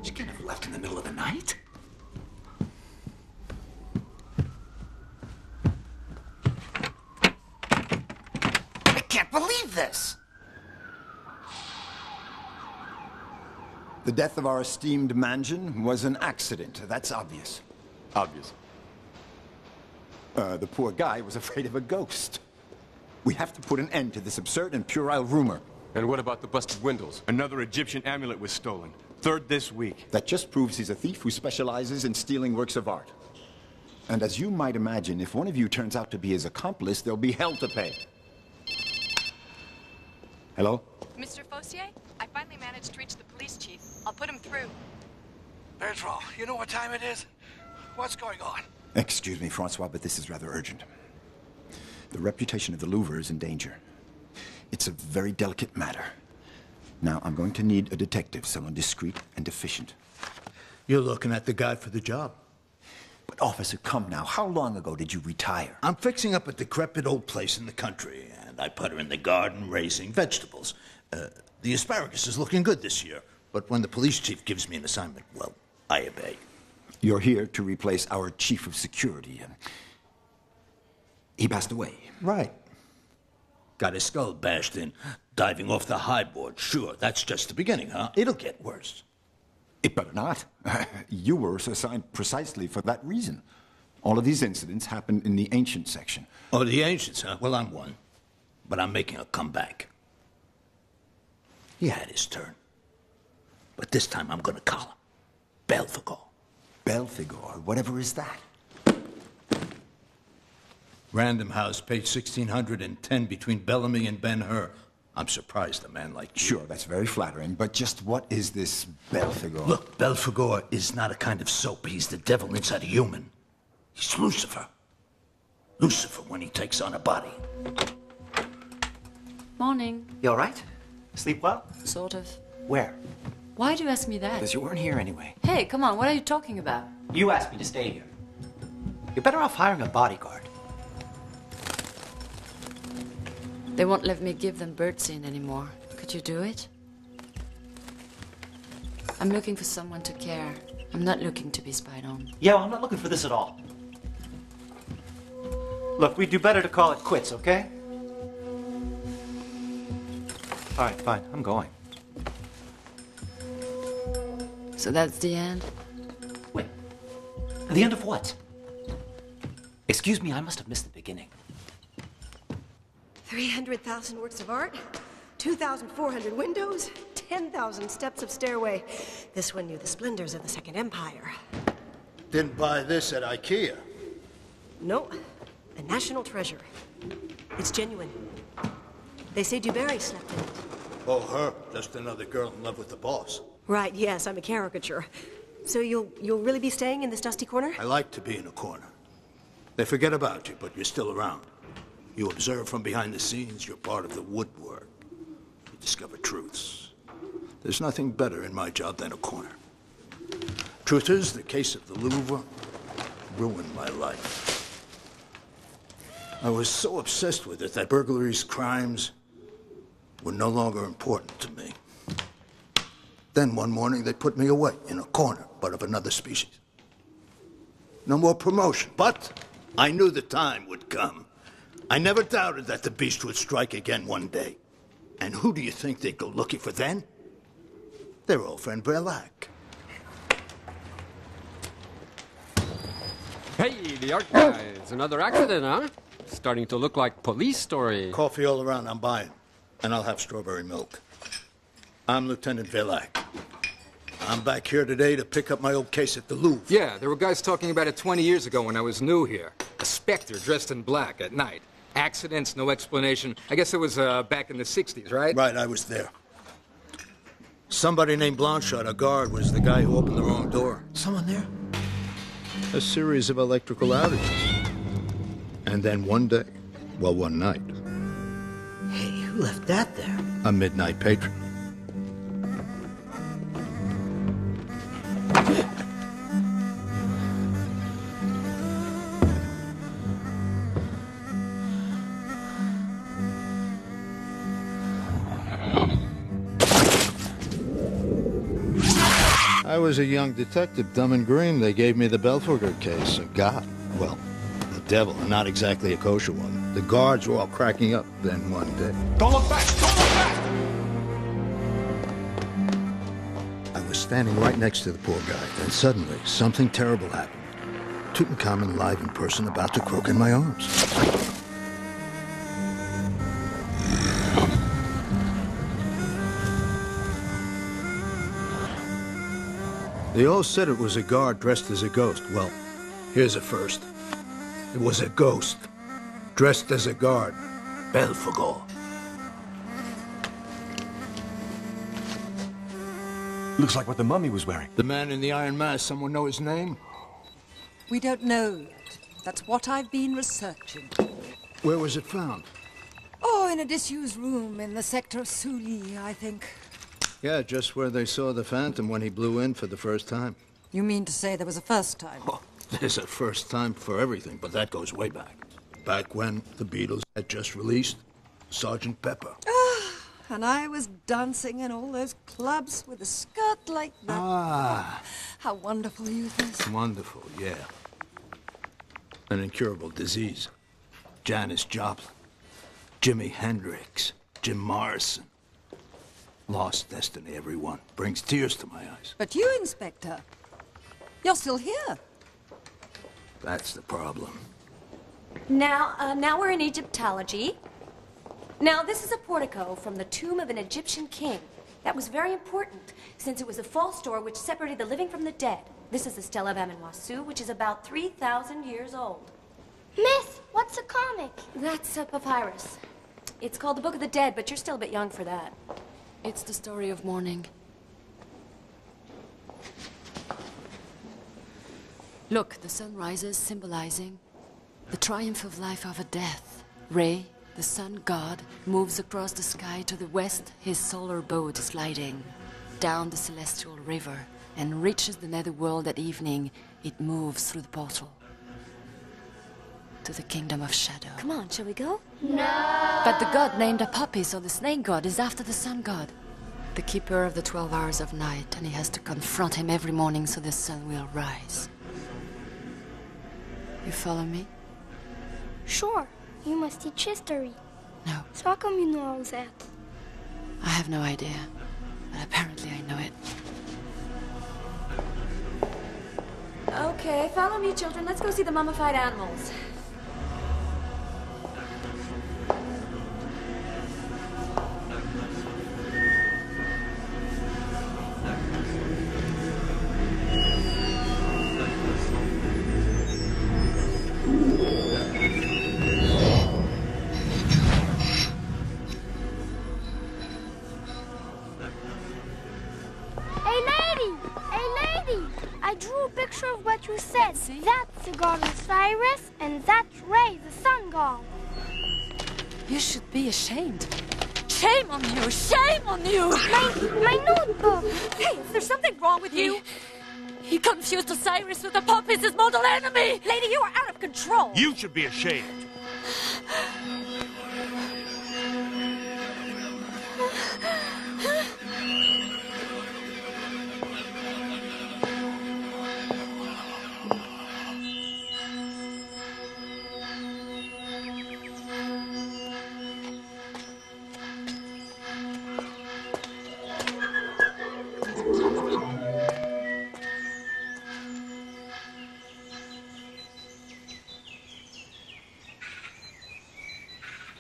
[SPEAKER 11] She can't have left in the middle of the night. I can't believe this!
[SPEAKER 7] The death of our esteemed Mansion was an accident. That's obvious.
[SPEAKER 17] Obvious.
[SPEAKER 7] The poor guy was afraid of a ghost. We have to put an end to this absurd and puerile rumor.
[SPEAKER 17] And what about the busted windows? Another Egyptian amulet was stolen. Third this week.
[SPEAKER 7] That just proves he's a thief who specializes in stealing works of art. And as you might imagine, if one of you turns out to be his accomplice, there'll be hell to pay. Hello?
[SPEAKER 3] Mr. Fossier, I finally managed to reach the police chief. I'll put him through.
[SPEAKER 5] Bertrand, you know what time it is? What's going on?
[SPEAKER 7] Excuse me, Francois, but this is rather urgent. The reputation of the Louvre is in danger. It's a very delicate matter. Now, I'm going to need a detective, someone discreet and efficient.
[SPEAKER 20] You're looking at the guy for the job.
[SPEAKER 7] But, officer, come now. How long ago did you retire?
[SPEAKER 20] I'm fixing up a decrepit old place in the country, and I put her in the garden raising vegetables. The asparagus is looking good this year, but when the police chief gives me an assignment, well, I obey.
[SPEAKER 7] You're here to replace our chief of security. He passed away.
[SPEAKER 20] Right. Got his skull bashed in, diving off the high board. Sure, that's just the beginning, huh? It'll get worse.
[SPEAKER 7] It better not. You were assigned precisely for that reason. All of these incidents happened in the ancient section.
[SPEAKER 20] Oh, the ancients, huh? Well, I'm one. But I'm making a comeback. He had his turn. But this time I'm gonna call him Belphegor.
[SPEAKER 7] Belphegor? Whatever is that?
[SPEAKER 20] Random House, page 1610, between Bellamy and Ben-Hur. I'm surprised a man like you.
[SPEAKER 7] Sure, that's very flattering, but just what is this Belphegor?
[SPEAKER 20] Look, Belphegor is not a kind of soap. He's the devil inside a human. He's Lucifer. Lucifer when he takes on a body.
[SPEAKER 8] Morning.
[SPEAKER 11] You all right? Sleep well?
[SPEAKER 8] Sort of.
[SPEAKER 11] Where?
[SPEAKER 8] Why do you ask me that?
[SPEAKER 11] Because you weren't here anyway.
[SPEAKER 8] Hey, come on, what are you talking about?
[SPEAKER 11] You asked me to stay here. You're better off hiring a bodyguard.
[SPEAKER 8] They won't let me give them birdseed anymore. Could you do it? I'm looking for someone to care. I'm not looking to be spied on.
[SPEAKER 11] Yeah, well, I'm not looking for this at all. Look, we'd do better to call it quits, okay? All right, fine. I'm going.
[SPEAKER 8] So that's the end?
[SPEAKER 11] Wait. The end of what? Excuse me, I must have missed the beginning.
[SPEAKER 6] 300,000 works of art, 2,400 windows, 10,000 steps of stairway. This one knew the splendors of the Second Empire.
[SPEAKER 20] Didn't buy this at IKEA.
[SPEAKER 6] No, a national treasure. It's genuine. They say Dubarry slept in it.
[SPEAKER 20] Oh, her. Just another girl in love with the boss.
[SPEAKER 6] Right, yes, I'm a caricature. So you'll really be staying in this dusty corner?
[SPEAKER 20] I like to be in a corner. They forget about you, but you're still around. You observe from behind the scenes, you're part of the woodwork. You discover truths. There's nothing better in my job than a corner. Truth is, the case of the Louvre ruined my life. I was so obsessed with it that burglaries, crimes were no longer important to me. Then one morning they put me away in a corner, but of another species. No more promotion, but I knew the time would come. I never doubted that the beast would strike again one day. And who do you think they'd go looking for then? Their old friend Verlac.
[SPEAKER 14] Hey, the art guys. Another accident, huh? Starting to look like police story.
[SPEAKER 20] Coffee all around, I'm buying. And I'll have strawberry milk. I'm Lieutenant Verlac. I'm back here today to pick up my old case at the Louvre.
[SPEAKER 9] Yeah, there were guys talking about it 20 years ago when I was new here. A specter dressed in black at night. Accidents, no explanation. I guess it was back in the 60s, right?
[SPEAKER 20] Right, I was there. Somebody named Blanchard, a guard, was the guy who opened the wrong door.
[SPEAKER 15] Someone there?
[SPEAKER 20] A series of electrical outages. And then one day, well, one night,
[SPEAKER 15] Hey, who left that there?
[SPEAKER 20] a midnight patron. I was a young detective, dumb and green. They gave me the Belphegor case. And God, well, the devil, not exactly a kosher one. The guards were all cracking up then one day.
[SPEAKER 5] Don't look back! Don't look back!
[SPEAKER 20] I was standing right next to the poor guy. Then suddenly, something terrible happened. Tutankhamun live in person, about to croak in my arms. They all said it was a guard dressed as a ghost. Well, here's a first. It was a ghost, dressed as a guard. Belphegor.
[SPEAKER 17] Looks like what the mummy was wearing.
[SPEAKER 20] The man in the iron mask, someone know his name?
[SPEAKER 13] We don't know yet. That's what I've been researching.
[SPEAKER 20] Where was it found?
[SPEAKER 13] Oh, in a disused room in the sector of Sully, I think.
[SPEAKER 20] Yeah, just where they saw the Phantom when he blew in for the first time.
[SPEAKER 13] You mean to say there was a first time?
[SPEAKER 20] Oh, there's a first time for everything, but that goes way back. Back when the Beatles had just released Sgt. Pepper.
[SPEAKER 13] And I was dancing in all those clubs with a skirt like that.
[SPEAKER 20] Ah.
[SPEAKER 13] How wonderful youth is.
[SPEAKER 20] Wonderful, yeah. An incurable disease. Janis Joplin, Jimi Hendrix, Jim Morrison. Lost destiny, everyone. Brings tears to my eyes.
[SPEAKER 13] But you, Inspector, you're still here.
[SPEAKER 20] That's the problem.
[SPEAKER 10] Now we're in Egyptology. Now, this is a portico from the tomb of an Egyptian king. That was very important, since it was a false door which separated the living from the dead. This is the Stele of Marceau, which is about 3,000 years old.
[SPEAKER 12] Miss, what's a comic?
[SPEAKER 10] That's a papyrus. It's called the Book of the Dead, but you're still a bit young for that.
[SPEAKER 8] It's the story of mourning. Look, the sun rises, symbolizing the triumph of life over death. Re, the sun god, moves across the sky to the west. His solar boat is gliding down the celestial river and reaches the netherworld at evening. It moves through the portal to the kingdom of shadow.
[SPEAKER 10] Come on, shall we go?
[SPEAKER 12] No!
[SPEAKER 8] But the god named Apopis, or the snake god, is after the sun god, the keeper of the 12 hours of night, and he has to confront him every morning so the sun will rise. You follow me?
[SPEAKER 12] Sure. You must teach history.
[SPEAKER 8] No.
[SPEAKER 12] So how come you know all that?
[SPEAKER 8] I have no idea, but apparently I know it.
[SPEAKER 10] Okay, follow me, children. Let's go see the mummified animals.
[SPEAKER 12] Of what you said. That's the god Osiris, and that's Re, the sun god.
[SPEAKER 8] You should be ashamed. Shame on you! Shame on you!
[SPEAKER 12] My notebook!
[SPEAKER 8] Hey, is there something wrong with you? He confused Osiris with Apopis, his mortal enemy! Lady, you are out of control!
[SPEAKER 19] You should be ashamed.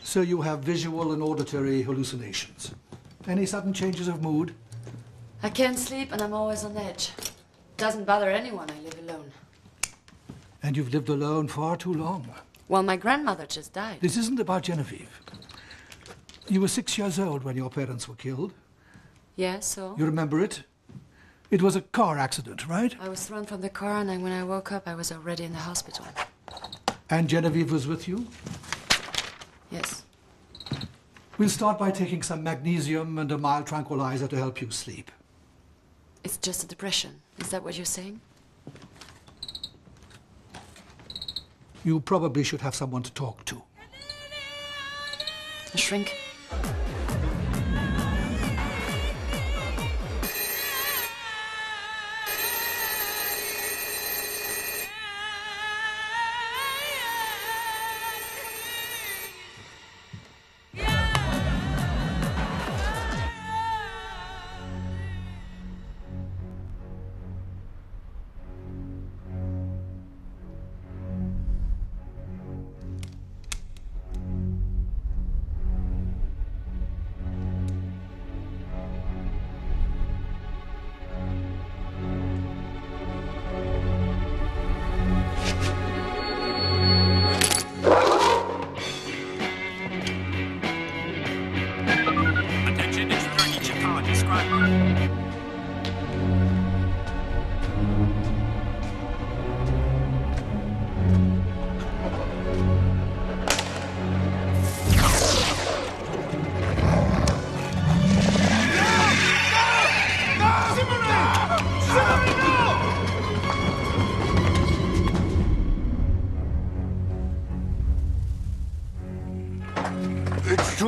[SPEAKER 24] So you have visual and auditory hallucinations. Any sudden changes of mood?
[SPEAKER 8] I can't sleep and I'm always on edge. Doesn't bother anyone, I live alone.
[SPEAKER 24] And you've lived alone far too long.
[SPEAKER 8] Well, my grandmother just died.
[SPEAKER 24] This isn't about Genevieve. You were 6 years old when your parents were killed.
[SPEAKER 8] Yeah, so?
[SPEAKER 24] You remember it? It was a car accident, right?
[SPEAKER 8] I was thrown from the car and when I woke up, I was already in the hospital.
[SPEAKER 24] And Genevieve was with you?
[SPEAKER 8] Yes.
[SPEAKER 24] We'll start by taking some magnesium and a mild tranquilizer to help you sleep.
[SPEAKER 8] It's just a depression. Is that what you're saying?
[SPEAKER 24] You probably should have someone to talk to.
[SPEAKER 8] A shrink?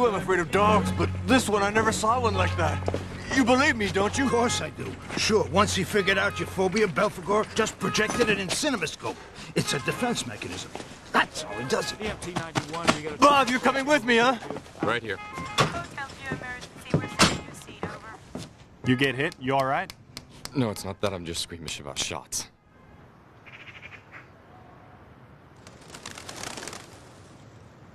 [SPEAKER 5] you I'm afraid of dogs, but this one, I never saw one like that. You believe me, don't you?
[SPEAKER 20] Of course I do. Sure, once he figured out your phobia, Belphegor just projected it in CinemaScope. It's a defense mechanism. That's how he does it.
[SPEAKER 5] EMT-91, we gotta... Bob, you're coming with me, huh?
[SPEAKER 21] Right here.
[SPEAKER 1] You get hit? You all right?
[SPEAKER 21] No, it's not that. I'm just squeamish about shots.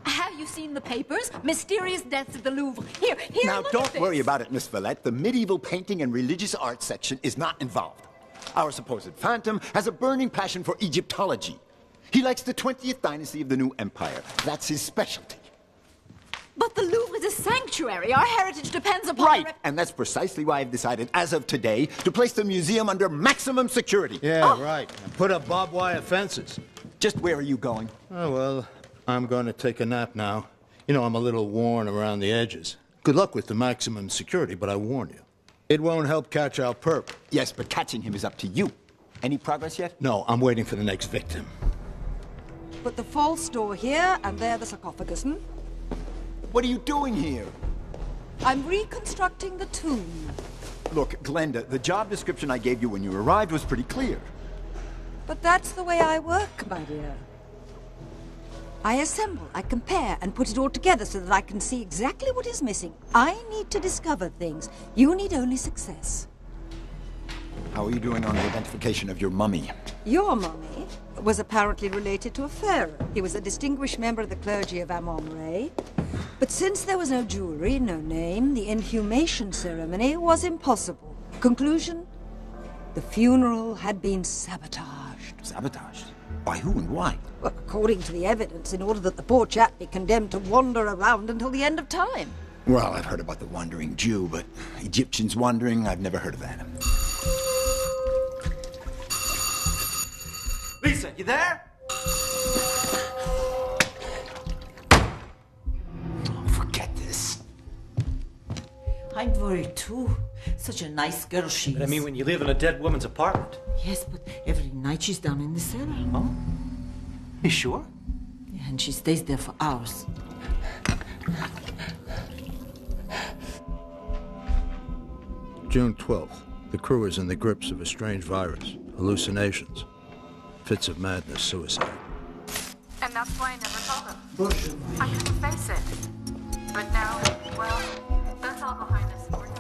[SPEAKER 2] Have you seen the papers? Mysterious deaths at the Louvre. Here,
[SPEAKER 16] Now,
[SPEAKER 2] look
[SPEAKER 16] don't
[SPEAKER 2] at this.
[SPEAKER 16] worry about it, Miss Villette. The medieval painting and religious art section is not involved. Our supposed phantom has a burning passion for Egyptology. He likes the 20th dynasty of the new empire. That's his specialty.
[SPEAKER 2] But the Louvre is a sanctuary. Our heritage depends upon...
[SPEAKER 16] Right, and that's precisely why I've decided, as of today, to place the museum under maximum security.
[SPEAKER 20] Yeah, right. And put up barbed wire fences.
[SPEAKER 16] Just where are you going?
[SPEAKER 20] Oh, well, I'm going to take a nap now. You know, I'm a little worn around the edges. Good luck with the maximum security, but I warn you. It won't help catch our perp.
[SPEAKER 16] Yes, but catching him is up to you. Any progress yet?
[SPEAKER 20] No, I'm waiting for the next victim.
[SPEAKER 13] Put the false door here, and there the sarcophagus, hmm?
[SPEAKER 16] What are you doing here?
[SPEAKER 13] I'm reconstructing the tomb.
[SPEAKER 16] Look, Glenda, the job description I gave you when you arrived was pretty clear.
[SPEAKER 13] But that's the way I work, my dear. I assemble, I compare, and put it all together so that I can see exactly what is missing. I need to discover things. You need only success.
[SPEAKER 16] How are you doing on the identification of your mummy?
[SPEAKER 13] Your mummy was apparently related to a pharaoh. He was a distinguished member of the clergy of Amun-Re. But since there was no jewelry, no name, the inhumation ceremony was impossible. Conclusion? The funeral had been sabotaged.
[SPEAKER 16] Sabotaged? By who and why?
[SPEAKER 13] Well, according to the evidence, in order that the poor chap be condemned to wander around until the end of time.
[SPEAKER 7] Well, I've heard about the wandering Jew, but Egyptians wandering, I've never heard of that.
[SPEAKER 5] Lisa, you there?
[SPEAKER 15] Forget this. I'm worried too. Such a nice girl she is.
[SPEAKER 11] But I mean, when you live in a dead woman's apartment.
[SPEAKER 15] Yes, but every night she's down in the cellar.
[SPEAKER 11] Huh? You sure?
[SPEAKER 15] Yeah, and she stays there for hours.
[SPEAKER 20] June 12th. The crew is in the grips of a strange virus. Hallucinations. Fits of madness, suicide.
[SPEAKER 3] And that's why I never told him. I couldn't face it. But now, well, that's all behind us and we're doing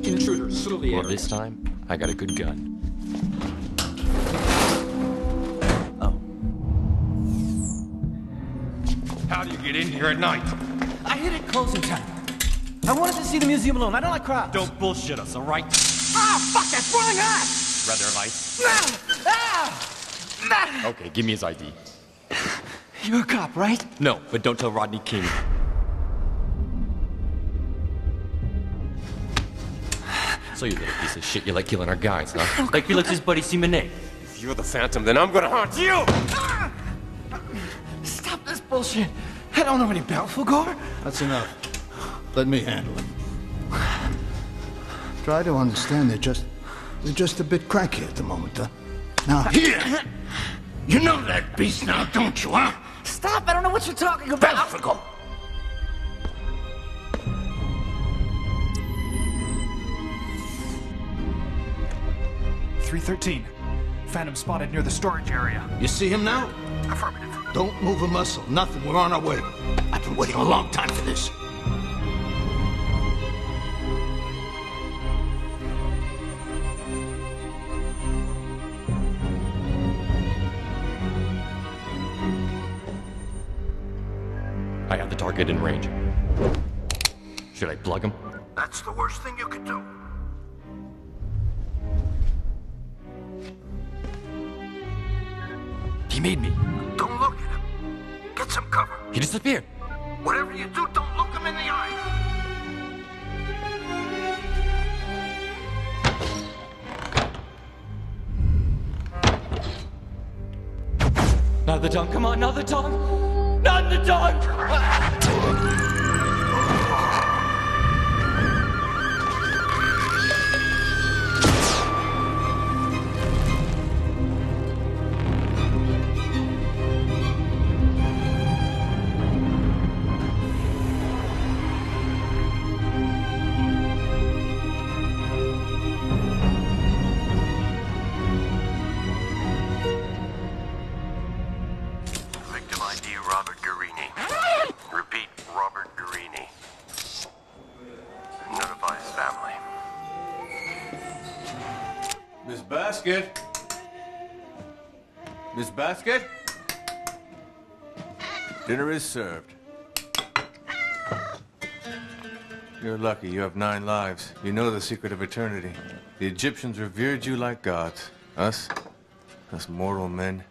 [SPEAKER 21] Intruders, through the air. Well, this time, I got a good gun.
[SPEAKER 5] How do you get in here at night?
[SPEAKER 11] I hit it closing time. I wanted to see the museum alone. I don't like crowds.
[SPEAKER 5] Don't bullshit us, all right?
[SPEAKER 11] Ah, fuck, that's boiling hot!
[SPEAKER 5] Rather have ice?
[SPEAKER 21] Okay, give me his ID.
[SPEAKER 11] You're a cop, right?
[SPEAKER 21] No, but don't tell Rodney King. So you little piece of shit, you like killing our guys, huh? Like Felix's buddy Simone.
[SPEAKER 22] If you're the Phantom, then I'm gonna haunt you!
[SPEAKER 11] Stop this bullshit. I don't know any Belphegor.
[SPEAKER 20] That's enough. Let me handle him. Try to understand, they're just a bit cranky at the moment, huh? Now, here! You know that beast now, don't you, huh?
[SPEAKER 11] Stop, I don't know what you're talking about.
[SPEAKER 20] Belphegor!
[SPEAKER 18] .313. Phantom spotted near the storage area.
[SPEAKER 20] You see him now?
[SPEAKER 18] Affirmative.
[SPEAKER 20] Don't move a muscle. Nothing. We're on our way. I've been waiting a long time for this.
[SPEAKER 21] I have the target in range. Should I plug him?
[SPEAKER 20] That's the worst thing you could do.
[SPEAKER 21] He made me.
[SPEAKER 20] Don't look at him. Get some cover.
[SPEAKER 21] He disappeared.
[SPEAKER 20] Whatever you do, don't look him in the eye.
[SPEAKER 21] Not the tongue, come on, not the tongue! Not the tongue! Miss Basket? Miss Basket? Dinner is served. You're lucky. You have 9 lives. You know the secret of eternity. The Egyptians revered you like gods. Us mortal men,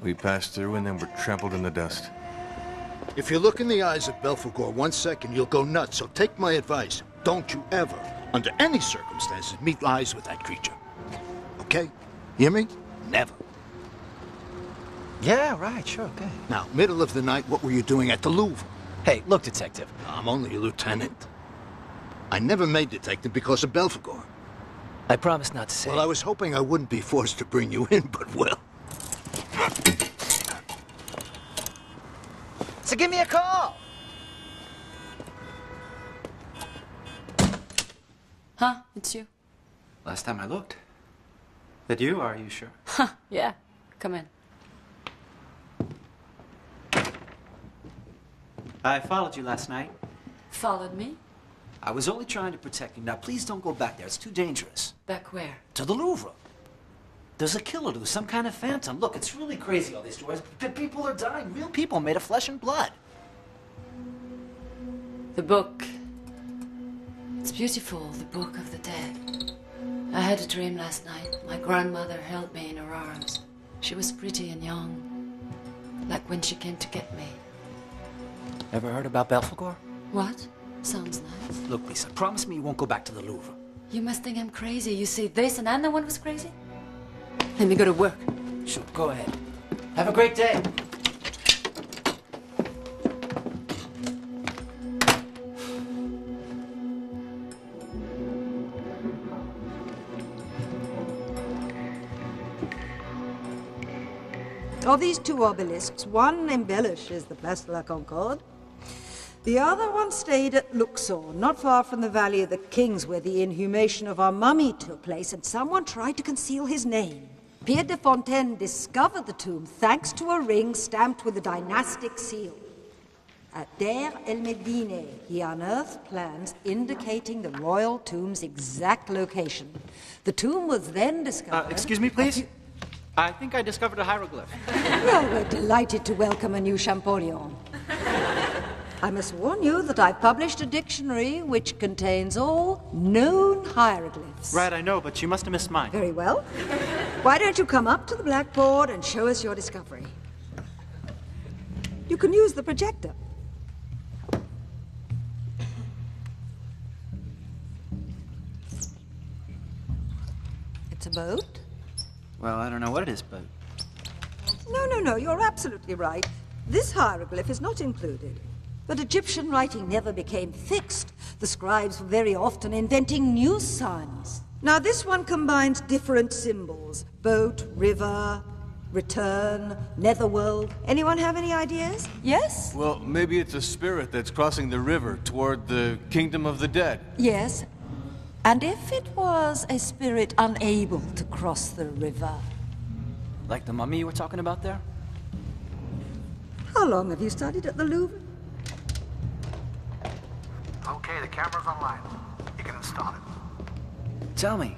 [SPEAKER 21] we passed through and then were trampled in the dust.
[SPEAKER 20] If you look in the eyes of Belphegor 1 second, you'll go nuts. So take my advice. Don't you ever, under any circumstances, meet eyes with that creature. Okay? Hear me? Never.
[SPEAKER 11] Yeah, right, sure, okay.
[SPEAKER 20] Now, middle of the night, what were you doing at the Louvre?
[SPEAKER 11] Hey, look, detective.
[SPEAKER 20] I'm only a lieutenant. I never made detective because of Belphegor.
[SPEAKER 11] I promise not to say.
[SPEAKER 20] Well, I was hoping I wouldn't be forced to bring you in, but well.
[SPEAKER 11] So give me a call!
[SPEAKER 8] Huh? It's you?
[SPEAKER 11] Last time I looked. That you, are you sure?
[SPEAKER 8] Huh, yeah. Come in.
[SPEAKER 11] I followed you last night.
[SPEAKER 8] Followed me?
[SPEAKER 11] I was only trying to protect you. Now, please don't go back there. It's too dangerous.
[SPEAKER 8] Back where?
[SPEAKER 11] To the Louvre. There's a killer loose, some kind of phantom. Look, it's really crazy, all these stories. People are dying. Real people made of flesh and blood.
[SPEAKER 8] The book. It's beautiful, the Book of the Dead. I had a dream last night. My grandmother held me in her arms. She was pretty and young. Like when she came to get me.
[SPEAKER 11] Ever heard about Belphegor?
[SPEAKER 8] What? Sounds nice.
[SPEAKER 11] Look, Lisa, promise me you won't go back to the Louvre.
[SPEAKER 8] You must think I'm crazy. You see this and I'm the one who's crazy? Let me go to work.
[SPEAKER 11] Sure, go ahead. Have a great day.
[SPEAKER 13] Of these 2 obelisks, one embellishes the Place de la Concorde. The other one stayed at Luxor, not far from the Valley of the Kings, where the inhumation of our mummy took place, and someone tried to conceal his name. Pierre de Fontaine discovered the tomb thanks to a ring stamped with a dynastic seal. At Der El Medine, he unearthed plans indicating the royal tomb's exact location. The tomb was then discovered...
[SPEAKER 11] excuse me, please? I think I discovered a hieroglyph.
[SPEAKER 13] Well, we're delighted to welcome a new Champollion. I must warn you that I published a dictionary which contains all known hieroglyphs.
[SPEAKER 11] Right, I know, but you must have missed mine.
[SPEAKER 13] Very well. Why don't you come up to the blackboard and show us your discovery? You can use the projector. It's a boat?
[SPEAKER 11] Well, I don't know what it is, but...
[SPEAKER 13] No, you're absolutely right. This hieroglyph is not included. But Egyptian writing never became fixed. The scribes were very often inventing new signs. Now this one combines different symbols. Boat, river, return, netherworld. Anyone have any ideas? Yes?
[SPEAKER 21] Well, maybe it's a spirit that's crossing the river toward the kingdom of the dead.
[SPEAKER 13] Yes. And if it was a spirit unable to cross the river?
[SPEAKER 11] Like the mummy you were talking about there?
[SPEAKER 13] How long have you studied at the Louvre?
[SPEAKER 4] Okay, the camera's online. You can install it.
[SPEAKER 11] Tell me,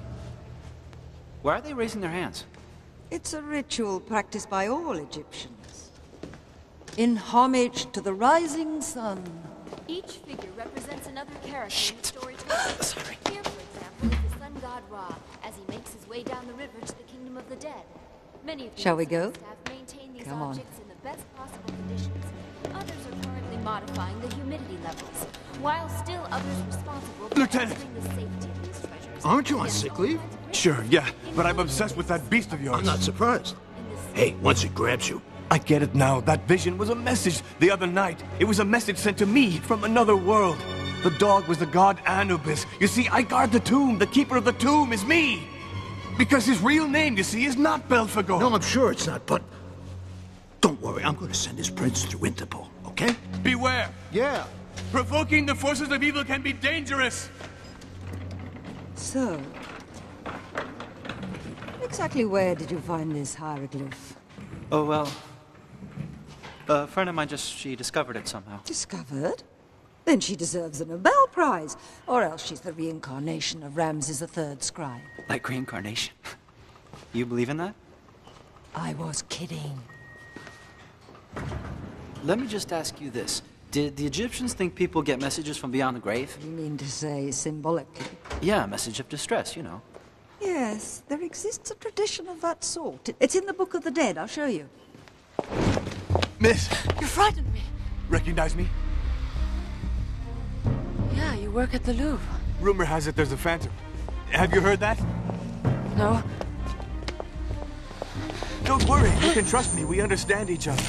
[SPEAKER 11] why are they raising their hands?
[SPEAKER 13] It's a ritual practiced by all Egyptians. In homage to the rising sun.
[SPEAKER 10] Each figure represents another character in the story.
[SPEAKER 11] Sorry.
[SPEAKER 10] Here, for example, is the sun god Ra, as he makes his way down the river to the kingdom of the dead. Many of the
[SPEAKER 13] Shall we go?
[SPEAKER 10] staff maintain these
[SPEAKER 13] Come on.
[SPEAKER 10] objects in the best possible conditions. Others are currently modifying the humidity levels, while still others responsible for
[SPEAKER 21] Lieutenant!
[SPEAKER 10] ensuring the safety of these treasures.
[SPEAKER 20] Aren't you on sick leave?
[SPEAKER 21] Sure, yeah, but I'm obsessed with that beast of yours.
[SPEAKER 20] I'm not surprised. Hey, once it grabs you,
[SPEAKER 21] I get it now. That vision was a message the other night. It was a message sent to me from another world. The dog was the god Anubis. You see, I guard the tomb. The keeper of the tomb is me. Because his real name, you see, is not Belphegor.
[SPEAKER 20] No, I'm sure it's not, but... Don't worry, I'm going to send his prince through Interpol, okay?
[SPEAKER 21] Beware.
[SPEAKER 20] Yeah.
[SPEAKER 21] Provoking the forces of evil can be dangerous.
[SPEAKER 13] So, exactly where did you find this hieroglyph?
[SPEAKER 11] Oh, well, a friend of mine she discovered it somehow.
[SPEAKER 13] Discovered? Then she deserves a Nobel Prize. Or else she's the reincarnation of Ramses III scribe.
[SPEAKER 11] Like reincarnation? You believe in that?
[SPEAKER 13] I was kidding.
[SPEAKER 11] Let me just ask you this. Did the Egyptians think people get messages from beyond the grave?
[SPEAKER 13] You mean to say symbolically?
[SPEAKER 11] Yeah, a message of distress, you know.
[SPEAKER 13] Yes, there exists a tradition of that sort. It's in the Book of the Dead. I'll show you.
[SPEAKER 18] Miss,
[SPEAKER 8] You frightened me.
[SPEAKER 18] recognize me?
[SPEAKER 8] Yeah, you work at the Louvre.
[SPEAKER 18] Rumor has it there's a phantom. Have you heard that?
[SPEAKER 8] No?
[SPEAKER 18] Don't worry, you can trust me. We understand each other.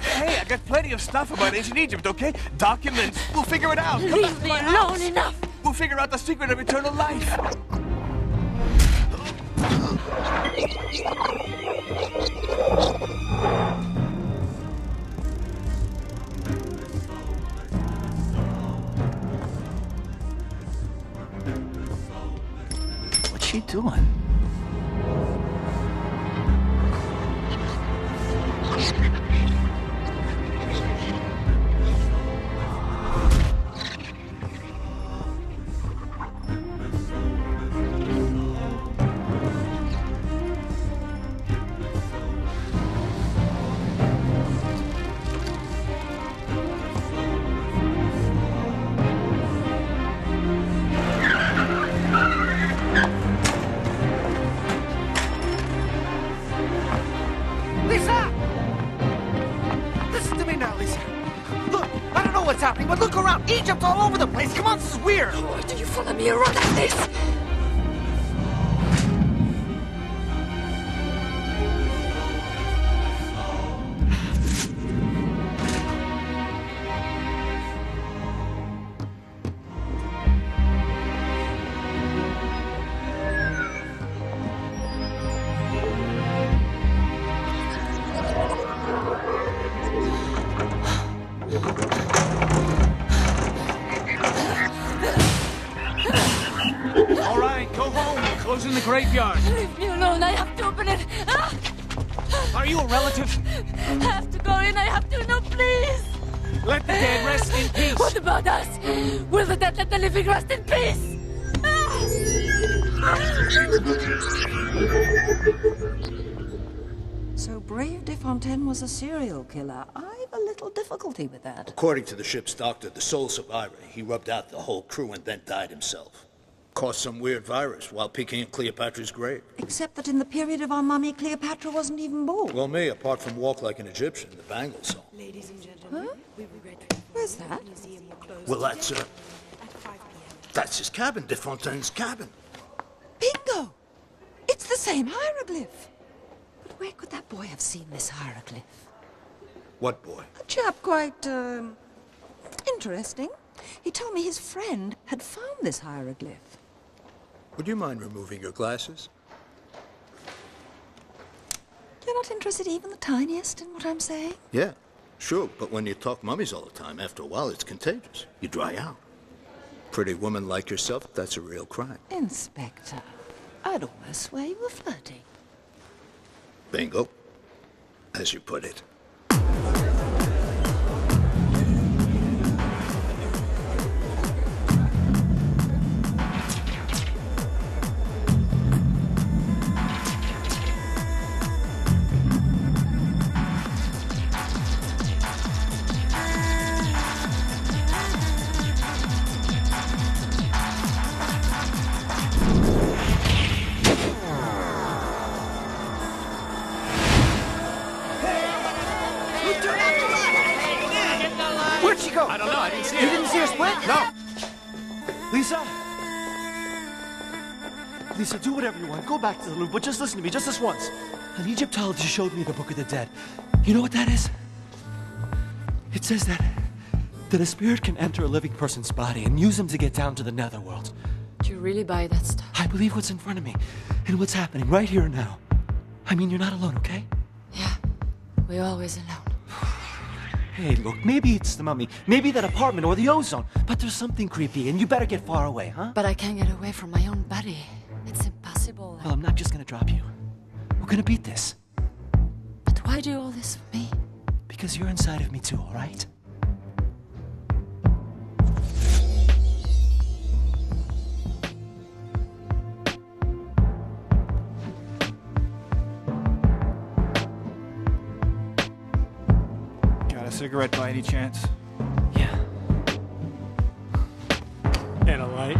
[SPEAKER 18] Hey, I got plenty of stuff about ancient Egypt, okay? Documents. We'll figure it out. Come back
[SPEAKER 8] Leave
[SPEAKER 18] to
[SPEAKER 8] me
[SPEAKER 18] my
[SPEAKER 8] alone
[SPEAKER 18] house.
[SPEAKER 8] enough.
[SPEAKER 18] We'll figure out the secret of eternal life.
[SPEAKER 11] What's she doing?
[SPEAKER 5] Lisa! Listen to me now, Lisa. Look, I don't know what's happening, but look around. Egypt's all over the place. Come on, this is weird.
[SPEAKER 8] Why do you follow me around like this?
[SPEAKER 18] All right, go home. We're closing the graveyard.
[SPEAKER 8] Leave me alone. I have to open it. Ah!
[SPEAKER 18] Are you a relative?
[SPEAKER 8] I have to go in. I have to. No, please.
[SPEAKER 18] Let the dead rest in peace.
[SPEAKER 8] What about us? Will the dead let the living rest in peace?
[SPEAKER 13] So Brave de Fontaine was a serial killer. I've a little difficulty with that.
[SPEAKER 20] According to the ship's doctor, the sole survivor, he rubbed out the whole crew and then died himself. Caused some weird virus while peeking at Cleopatra's grave.
[SPEAKER 13] Except that in the period of our mummy, Cleopatra wasn't even born.
[SPEAKER 20] Well, me, apart from walk like an Egyptian, the bangle song.
[SPEAKER 8] Ladies and gentlemen,
[SPEAKER 13] Huh? Where's that?
[SPEAKER 20] Well, that's his cabin, de Fontaine's cabin.
[SPEAKER 13] Bingo! It's the same hieroglyph. But where could that boy have seen this hieroglyph?
[SPEAKER 20] What boy?
[SPEAKER 13] A chap quite, interesting. He told me his friend had found this hieroglyph.
[SPEAKER 20] Would you mind removing your glasses?
[SPEAKER 13] You're not interested even the tiniest in what I'm saying?
[SPEAKER 20] Yeah, sure, but when you talk mummies all the time, after a while it's contagious. You dry out. Pretty woman like yourself, that's a real crime.
[SPEAKER 13] Inspector, I'd almost swear you were flirting.
[SPEAKER 20] Bingo, as you put it.
[SPEAKER 5] Where'd she go?
[SPEAKER 18] I don't know. I didn't see her.
[SPEAKER 5] You didn't see her split?
[SPEAKER 18] No.
[SPEAKER 5] Lisa? Lisa, do whatever you want. Go back to the Louvre, but just listen to me, just this once. An Egyptologist showed me the Book of the Dead. You know what that is? It says that a spirit can enter a living person's body and use them to get down to the netherworld.
[SPEAKER 8] Do you really buy that stuff?
[SPEAKER 5] I believe what's in front of me and what's happening right here and now. I mean, you're not alone, okay?
[SPEAKER 8] Yeah, we're always alone.
[SPEAKER 5] Hey, look, maybe it's the mummy, maybe that apartment or the ozone, but there's something creepy and you better get far away, huh?
[SPEAKER 8] But I can't get away from my own body. It's impossible.
[SPEAKER 5] Well, I'm not just gonna drop you. We're gonna beat this.
[SPEAKER 8] But why do all this for me?
[SPEAKER 5] Because you're inside of me too, all right?
[SPEAKER 6] cigarette by any chance?
[SPEAKER 11] Yeah.
[SPEAKER 6] And a light?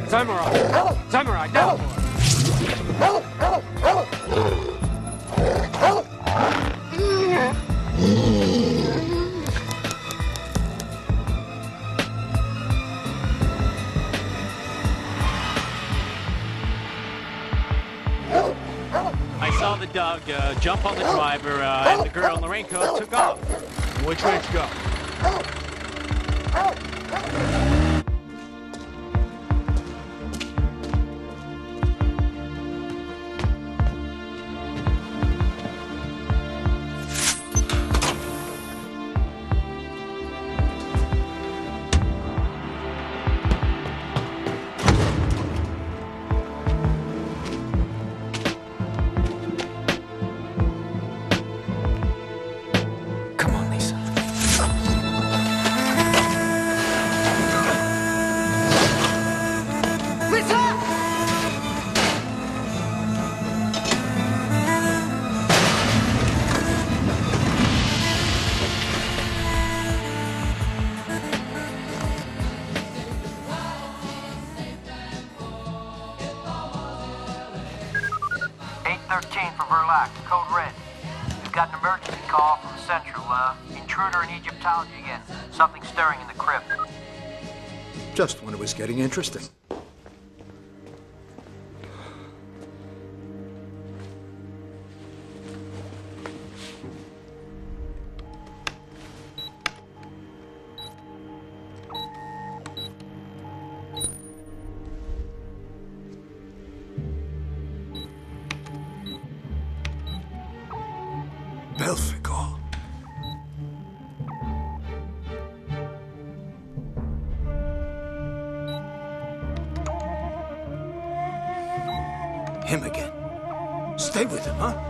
[SPEAKER 14] Samurai! Samurai, down!
[SPEAKER 19] I saw the dog jump on the driver, and the girl in the raincoat took off.
[SPEAKER 6] Which way to go?
[SPEAKER 20] Just when it was getting interesting. Belphegor. Him again. Stay with him, huh?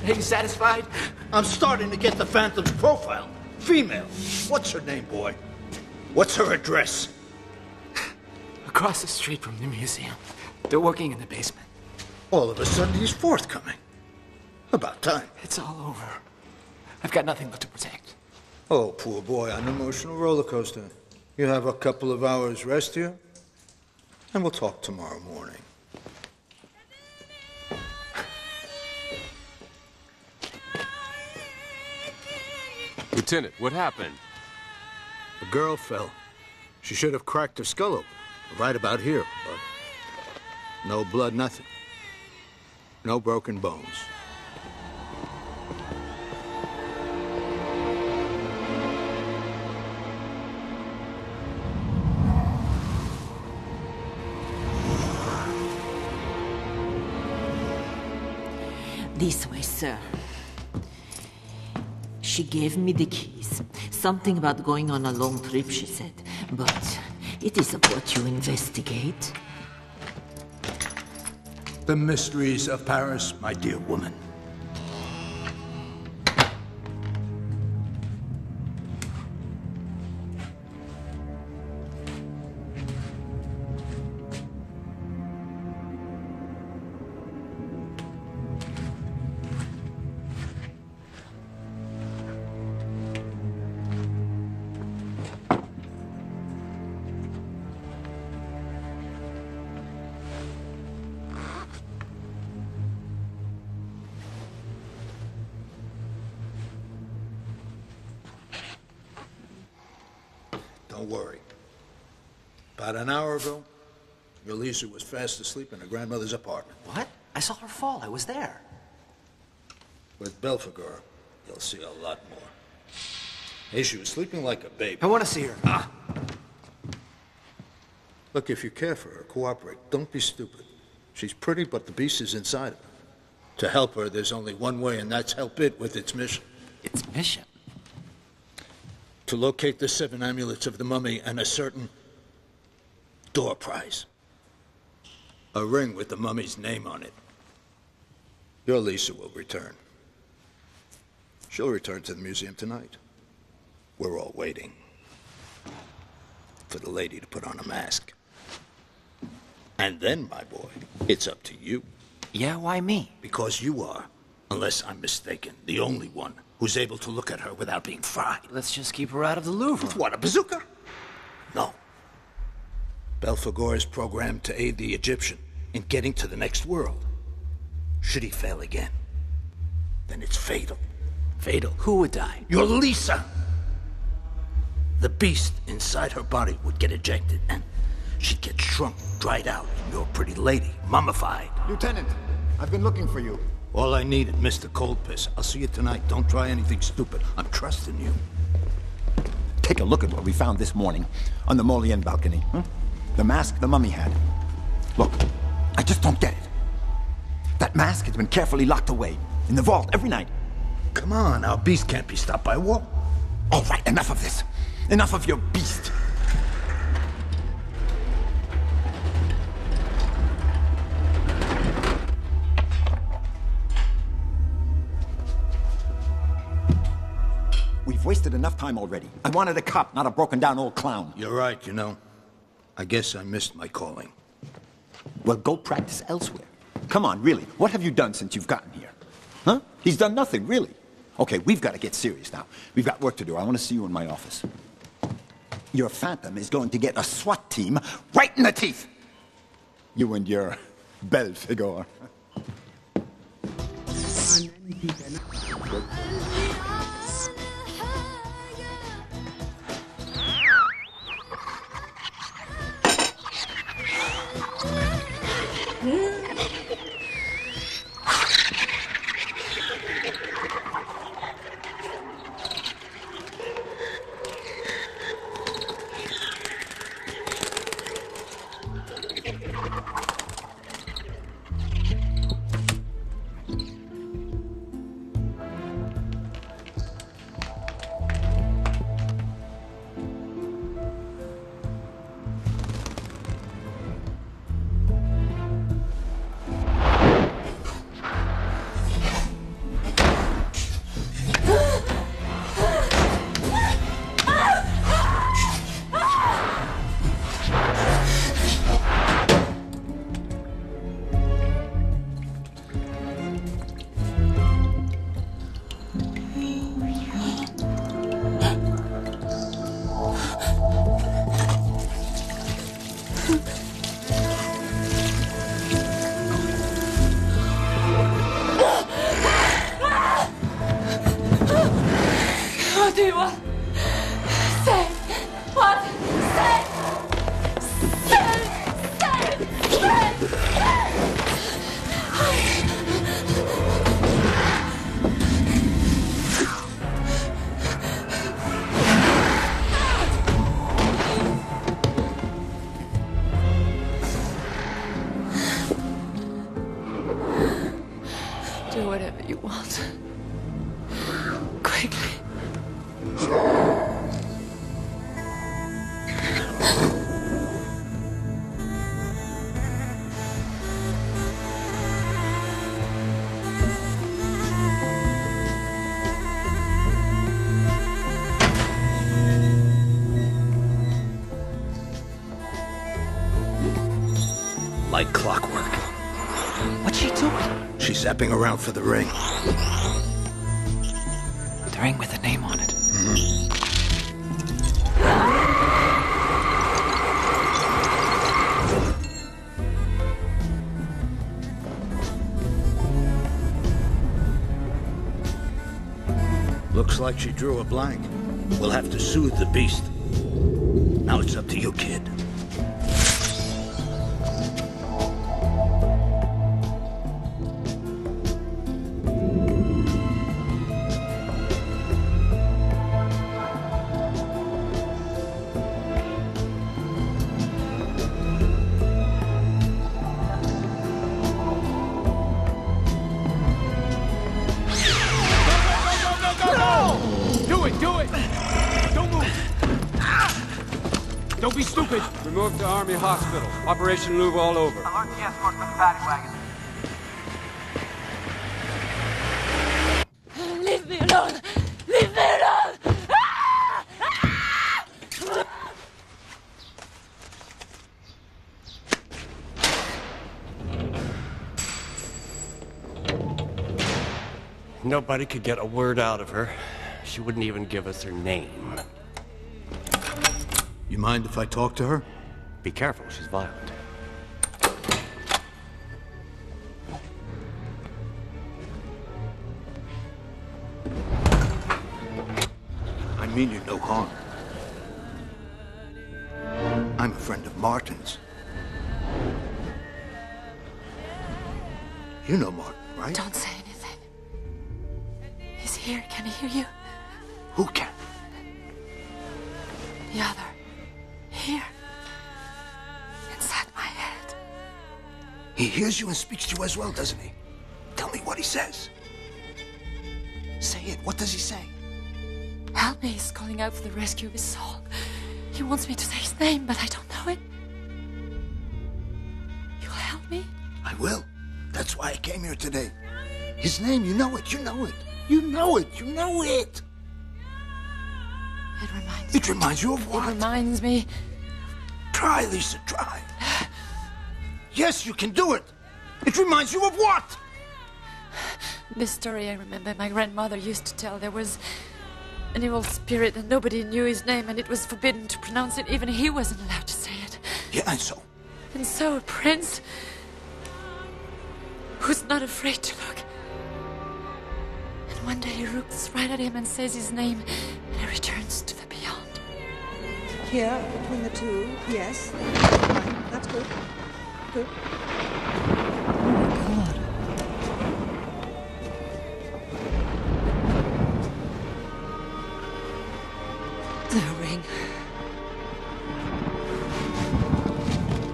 [SPEAKER 18] Are you satisfied? I'm starting to get the Phantom's profile. Female. What's her name, boy? What's her address?
[SPEAKER 11] Across the street from the museum. They're working in the basement.
[SPEAKER 18] All of a sudden, he's forthcoming. About time.
[SPEAKER 11] It's all over. I've got nothing left to protect.
[SPEAKER 20] Oh, poor boy on an emotional roller coaster. You have a couple of hours rest here, and we'll talk tomorrow morning.
[SPEAKER 22] Lieutenant, what happened?
[SPEAKER 20] The girl fell. She should have cracked her skull open, right about here, but no blood, nothing. No broken bones.
[SPEAKER 15] This way, sir. She gave me the keys. Something about going on a long trip, she said. But it isn't what you investigate.
[SPEAKER 20] The mysteries of Paris, my dear woman. Don't worry. About an hour ago, your Lisa was fast asleep in her grandmother's apartment.
[SPEAKER 5] What? I saw her fall. I was there.
[SPEAKER 20] With Belphegor, you'll see a lot more. Hey, she was sleeping like a baby.
[SPEAKER 5] I want to see her.
[SPEAKER 20] Ah! Look, if you care for her, cooperate. Don't be stupid. She's pretty, but the beast is inside of her. To help her, there's only one way, and that's help it with its mission.
[SPEAKER 5] Its mission?
[SPEAKER 20] To locate the 7 amulets of the mummy and a certain door prize. A ring with the mummy's name on it. Your Lisa will return. She'll return to the museum tonight. We're all waiting for the lady to put on a mask. And then, my boy, it's up to you.
[SPEAKER 5] Yeah, why me?
[SPEAKER 20] Because you are, unless I'm mistaken, the only one who's able to look at her without being fried.
[SPEAKER 5] Let's just keep her out of the Louvre.
[SPEAKER 20] What, a bazooka? No. Belphegor is programmed to aid the Egyptian in getting to the next world. Should he fail again, then it's fatal. Fatal.
[SPEAKER 5] Who would die?
[SPEAKER 20] Your Lisa! The beast inside her body would get ejected, and she'd get shrunk, dried out, and your pretty lady, mummified.
[SPEAKER 16] Lieutenant, I've been looking for you.
[SPEAKER 20] All I need is Mr. Coldpiss. I'll see you tonight. Don't try anything stupid. I'm trusting you.
[SPEAKER 7] Take a look at what we found this morning on the Molian balcony. The mask the mummy had. Look, I just don't get it. That mask has been carefully locked away in the vault every night.
[SPEAKER 20] Come on, our beast can't be stopped by a wall.
[SPEAKER 7] All right, enough of this. Enough of your beast. We've wasted enough time already. I wanted a cop, not a broken-down old clown.
[SPEAKER 20] You're right, you know. I guess I missed my calling.
[SPEAKER 7] Well, go practice elsewhere. Come on, really. What have you done since you've gotten here? Huh? He's done nothing, really. Okay, we've got to get serious now. We've got work to do. I want to see you in my office. Your Phantom is going to get a SWAT team right in the teeth. You and your Belphegor.
[SPEAKER 20] Like clockwork.
[SPEAKER 5] What's she doing?
[SPEAKER 20] She's zapping around for the ring.
[SPEAKER 5] The ring with the name on it.
[SPEAKER 20] Looks like she drew a blank. We'll have to soothe the beast.
[SPEAKER 18] Now it's up to you, kid.
[SPEAKER 9] Don't be stupid! Remove to Army Hospital. Operation Louvre all over.
[SPEAKER 4] Alert the escort with the paddy wagon.
[SPEAKER 8] Leave me alone! Leave me alone!
[SPEAKER 22] Nobody could get a word out of her. She wouldn't even give us her name.
[SPEAKER 20] You mind if I talk to her?
[SPEAKER 22] Be careful, she's violent.
[SPEAKER 20] I mean you no harm. I'm a friend of Martin's. You know Martin, right?
[SPEAKER 8] Don't say anything. He's here. Can he hear you?
[SPEAKER 20] Who can?
[SPEAKER 8] The other. Here. Inside my head.
[SPEAKER 20] He hears you and speaks to you as well, doesn't he? Tell me what he says. Say it. What does he say?
[SPEAKER 8] Help me. He's calling out for the rescue of his soul. He wants me to say his name, but I don't know it. You'll help me?
[SPEAKER 20] I will. That's why I came here today. His name, you know it. You know it. You know it. You know it.
[SPEAKER 8] It
[SPEAKER 20] reminds you of what?
[SPEAKER 8] It reminds me.
[SPEAKER 20] Try, Lisa, try. Yes, you can do it. It reminds you of what?
[SPEAKER 8] This story I remember my grandmother used to tell. There was an evil spirit and nobody knew his name and it was forbidden to pronounce it. Even he wasn't allowed to say it.
[SPEAKER 20] Yeah, and so?
[SPEAKER 8] And so a prince who's not afraid to look. And one day he looks right at him and says his name and he returns to the beyond.
[SPEAKER 13] Here, between the two, yes. Fine, that's good. Good. Oh my God. The ring.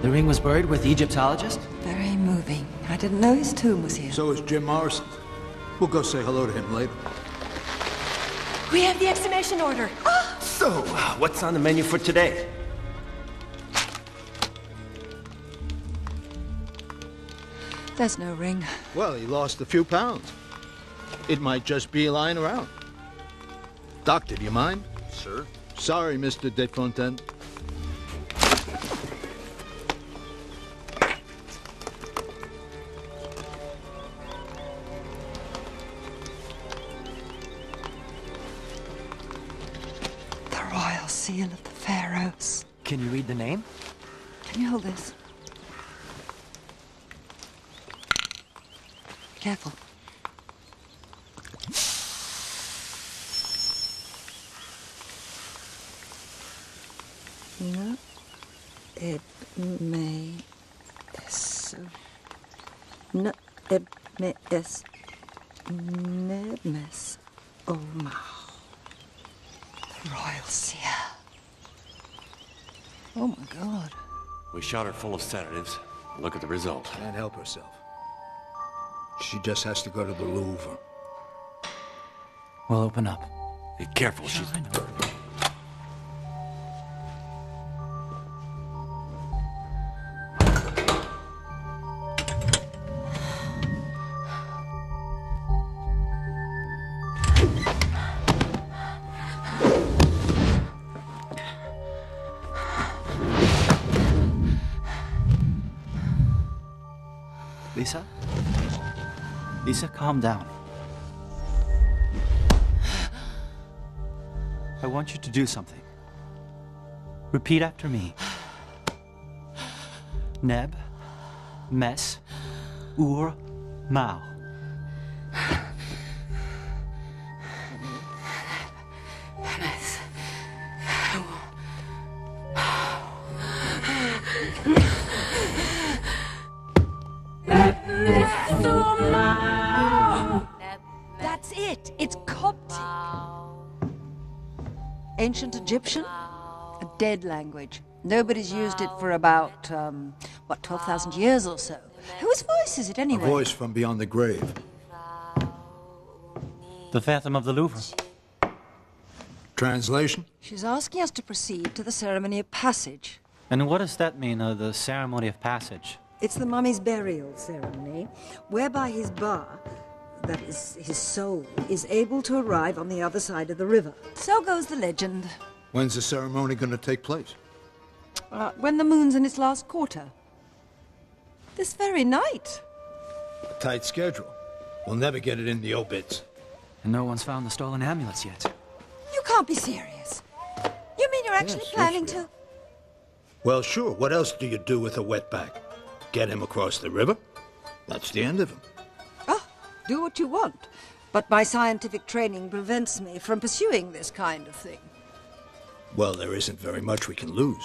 [SPEAKER 11] The ring was buried with the Egyptologist?
[SPEAKER 13] Very moving. I didn't know his tomb was here.
[SPEAKER 20] So is Jim Morrison. We'll go say hello to him later.
[SPEAKER 10] We have the exhumation order.
[SPEAKER 22] So, what's on the menu for today?
[SPEAKER 13] There's no ring.
[SPEAKER 20] Well, he lost a few pounds. It might just be lying around. Doctor, do you mind?
[SPEAKER 16] Sir?
[SPEAKER 20] Sorry, Mr. Desfontaines.
[SPEAKER 13] Seal of the Pharaohs.
[SPEAKER 11] Can you read the name?
[SPEAKER 13] Can you hold this? Careful. No. It may. So. No. It may. Es. Nemes. Oh, my. Royal Seal. Oh my God.
[SPEAKER 22] We shot her full of sedatives. Look at the result.
[SPEAKER 20] Can't help herself. She just has to go to the Louvre.
[SPEAKER 11] We'll open up.
[SPEAKER 22] Be careful, she's...
[SPEAKER 11] I know. Lisa? Lisa, calm down. I want you to do something. Repeat after me. Neb, Mes, Ur, Mao.
[SPEAKER 8] Mes,
[SPEAKER 13] ancient Egyptian? A dead language. Nobody's used it for about, 12,000 years or so. Whose voice is it anyway?
[SPEAKER 20] A voice from beyond the grave.
[SPEAKER 12] The Phantom of the Louvre.
[SPEAKER 20] Translation?
[SPEAKER 13] She's asking us to proceed to the ceremony of passage.
[SPEAKER 12] And what does that mean, the ceremony of passage?
[SPEAKER 13] It's the mummy's burial ceremony, whereby his ba, that is, his soul, is able to arrive on the other side of the river. So goes the legend.
[SPEAKER 20] When's the ceremony going to take place?
[SPEAKER 13] When the moon's in its last quarter. This very night.
[SPEAKER 20] A tight schedule. We'll never get it in the obits.
[SPEAKER 11] And no one's found the stolen amulets yet.
[SPEAKER 13] You can't be serious. You mean you're actually planning to...
[SPEAKER 20] Well, sure. What else do you do with a wetback? Get him across the river? That's the end of him.
[SPEAKER 13] Oh, do what you want. But my scientific training prevents me from pursuing this kind of thing.
[SPEAKER 20] Well, there isn't very much we can lose.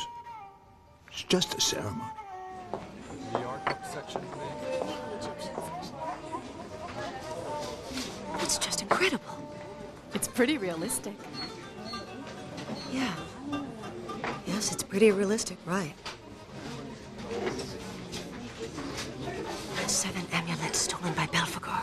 [SPEAKER 20] It's just a ceremony.
[SPEAKER 8] It's just incredible.
[SPEAKER 14] It's pretty realistic.
[SPEAKER 8] Yeah. Yes, it's pretty realistic, right. 7 amulets stolen by Belphegor.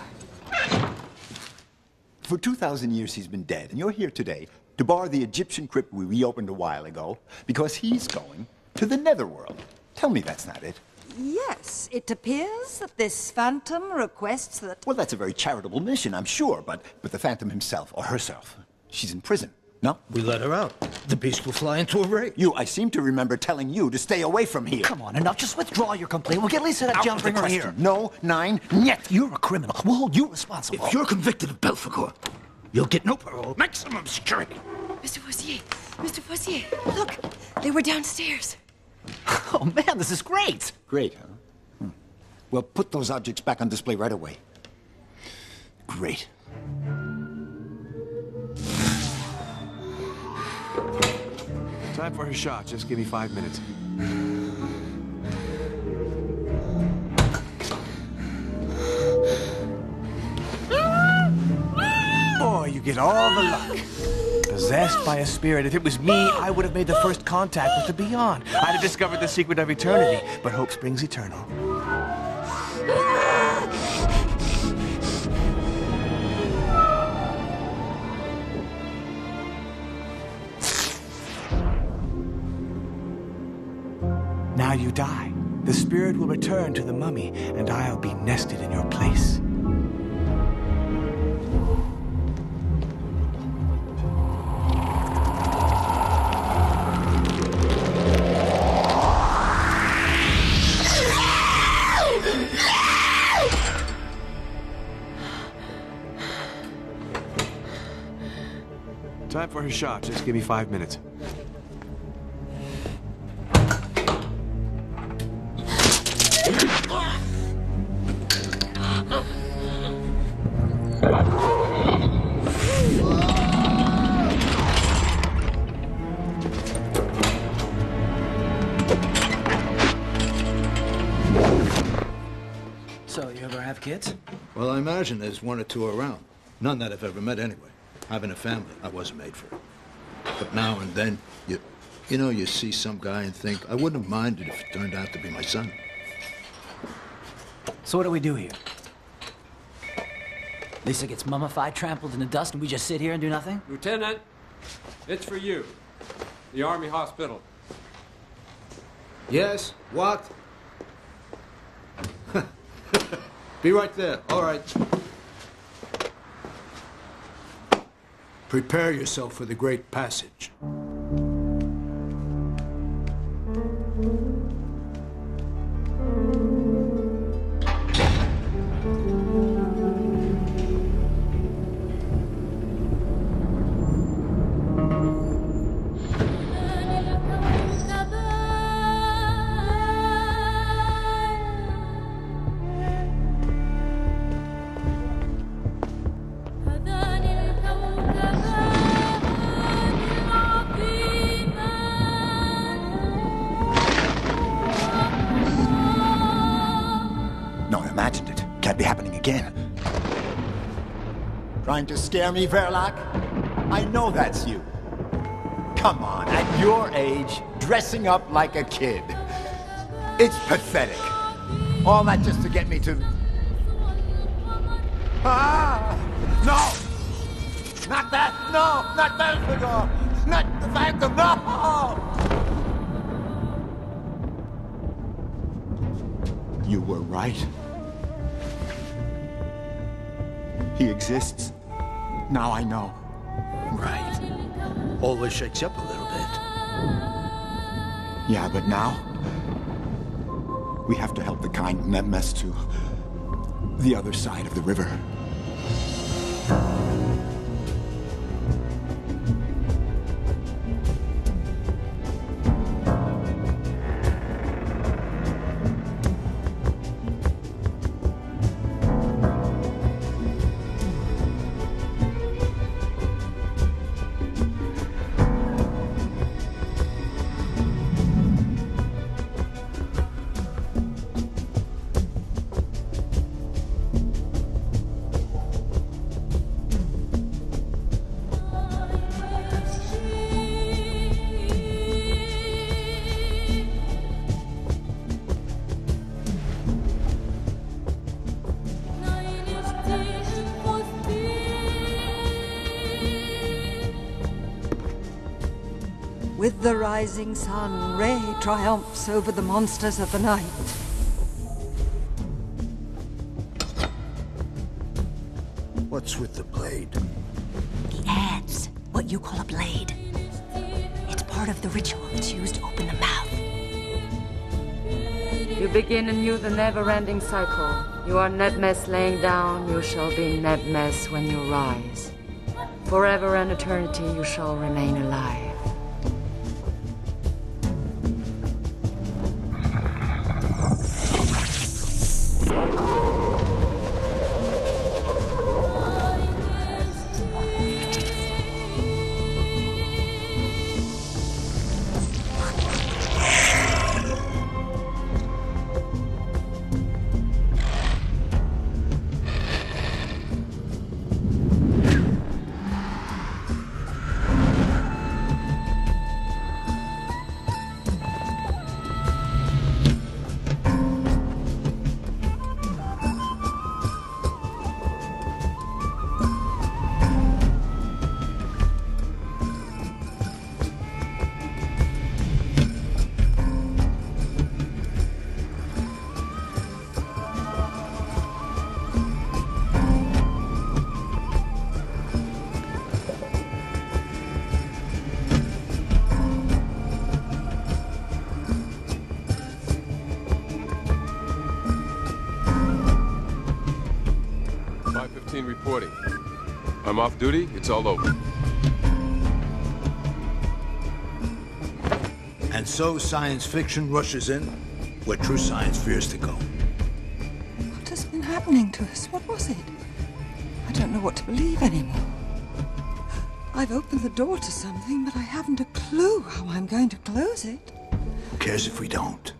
[SPEAKER 16] For 2,000 years he's been dead, and you're here today to bar the Egyptian crypt we reopened a while ago because he's going to the netherworld. Tell me that's not it.
[SPEAKER 13] Yes, it appears that this phantom requests that...
[SPEAKER 16] Well, that's a very charitable mission, I'm sure, but the phantom himself, or herself, she's in prison, no?
[SPEAKER 20] We let her out. The beast will fly into a rage.
[SPEAKER 16] I seem to remember telling you to stay away from here.
[SPEAKER 5] Come on, enough. Just withdraw your complaint. We'll get Lisa to jump
[SPEAKER 16] bring
[SPEAKER 5] her
[SPEAKER 16] question.
[SPEAKER 5] here.
[SPEAKER 16] No, 9, yet.
[SPEAKER 5] You're a criminal. We'll hold you responsible.
[SPEAKER 20] If you're convicted of Belphegor, you'll get no parole, maximum security.
[SPEAKER 8] Mr. Voisier! Mr. Voisier! Look! They were downstairs.
[SPEAKER 5] Oh, man, this is great.
[SPEAKER 16] Great, huh? Well, put those objects back on display right away. Great.
[SPEAKER 21] Time for her shot. Just give me 5 minutes.
[SPEAKER 5] Boy, you get all the luck. Possessed by a spirit. If it was me, I would have made the first contact with the beyond. I'd have discovered the secret of eternity. But hope springs eternal. Now you die. The spirit will return to the mummy, and I'll be nested in your place.
[SPEAKER 21] Time for her shot. Just give me 5 minutes.
[SPEAKER 11] So, you ever have kids?
[SPEAKER 20] Well, I imagine there's 1 or 2 around. None that I've ever met anyway. Having a family, I wasn't made for it. But now and then, you see some guy and think, I wouldn't have minded if it turned out to be my son.
[SPEAKER 11] So what do we do here? Lisa gets mummified, trampled in the dust, and we just sit here and do nothing?
[SPEAKER 9] Lieutenant, it's for you. The Army Hospital.
[SPEAKER 20] Yes? What? Be right there. All right. Prepare yourself for the great passage.
[SPEAKER 16] Trying to scare me, Verloc? I know that's you. come on, at your age, dressing up like a kid. It's pathetic. All that just to get me to... Ah! No! Not that! No! Not Belphegor! Not the Phantom! No! You were right. He exists. Now I know.
[SPEAKER 18] Right. Always shakes you up a little bit.
[SPEAKER 16] Yeah, but now... we have to help the kind in that mess to... the other side of the river.
[SPEAKER 13] With the rising sun, Ray triumphs over the monsters of the night.
[SPEAKER 18] What's with the blade?
[SPEAKER 1] He adds what you call a blade. It's part of the ritual that's used to open the mouth.
[SPEAKER 8] You begin anew the never-ending cycle. You are Nebmes laying down, you shall be Nebmes when you rise. Forever and eternity you shall remain alive.
[SPEAKER 9] Reporting. I'm off duty, it's all over.
[SPEAKER 18] And so science fiction rushes in where true science fears to go.
[SPEAKER 13] What has been happening to us? What was it? I don't know what to believe anymore. I've opened the door to something, but I haven't a clue how I'm going to close it.
[SPEAKER 18] Who cares if we don't?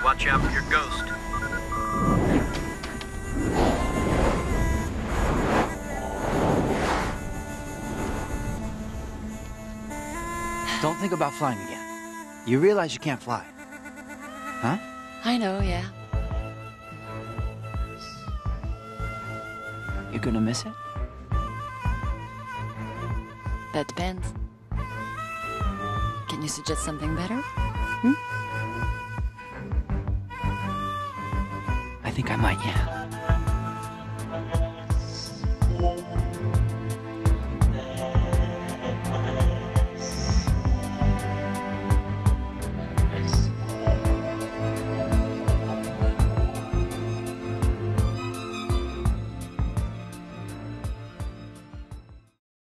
[SPEAKER 11] Watch out for your ghost. Don't think about flying again. You realize you can't fly. Huh?
[SPEAKER 8] I know, yeah.
[SPEAKER 11] You're gonna miss it?
[SPEAKER 8] That depends. Can you suggest something better?
[SPEAKER 11] I think I might, yeah.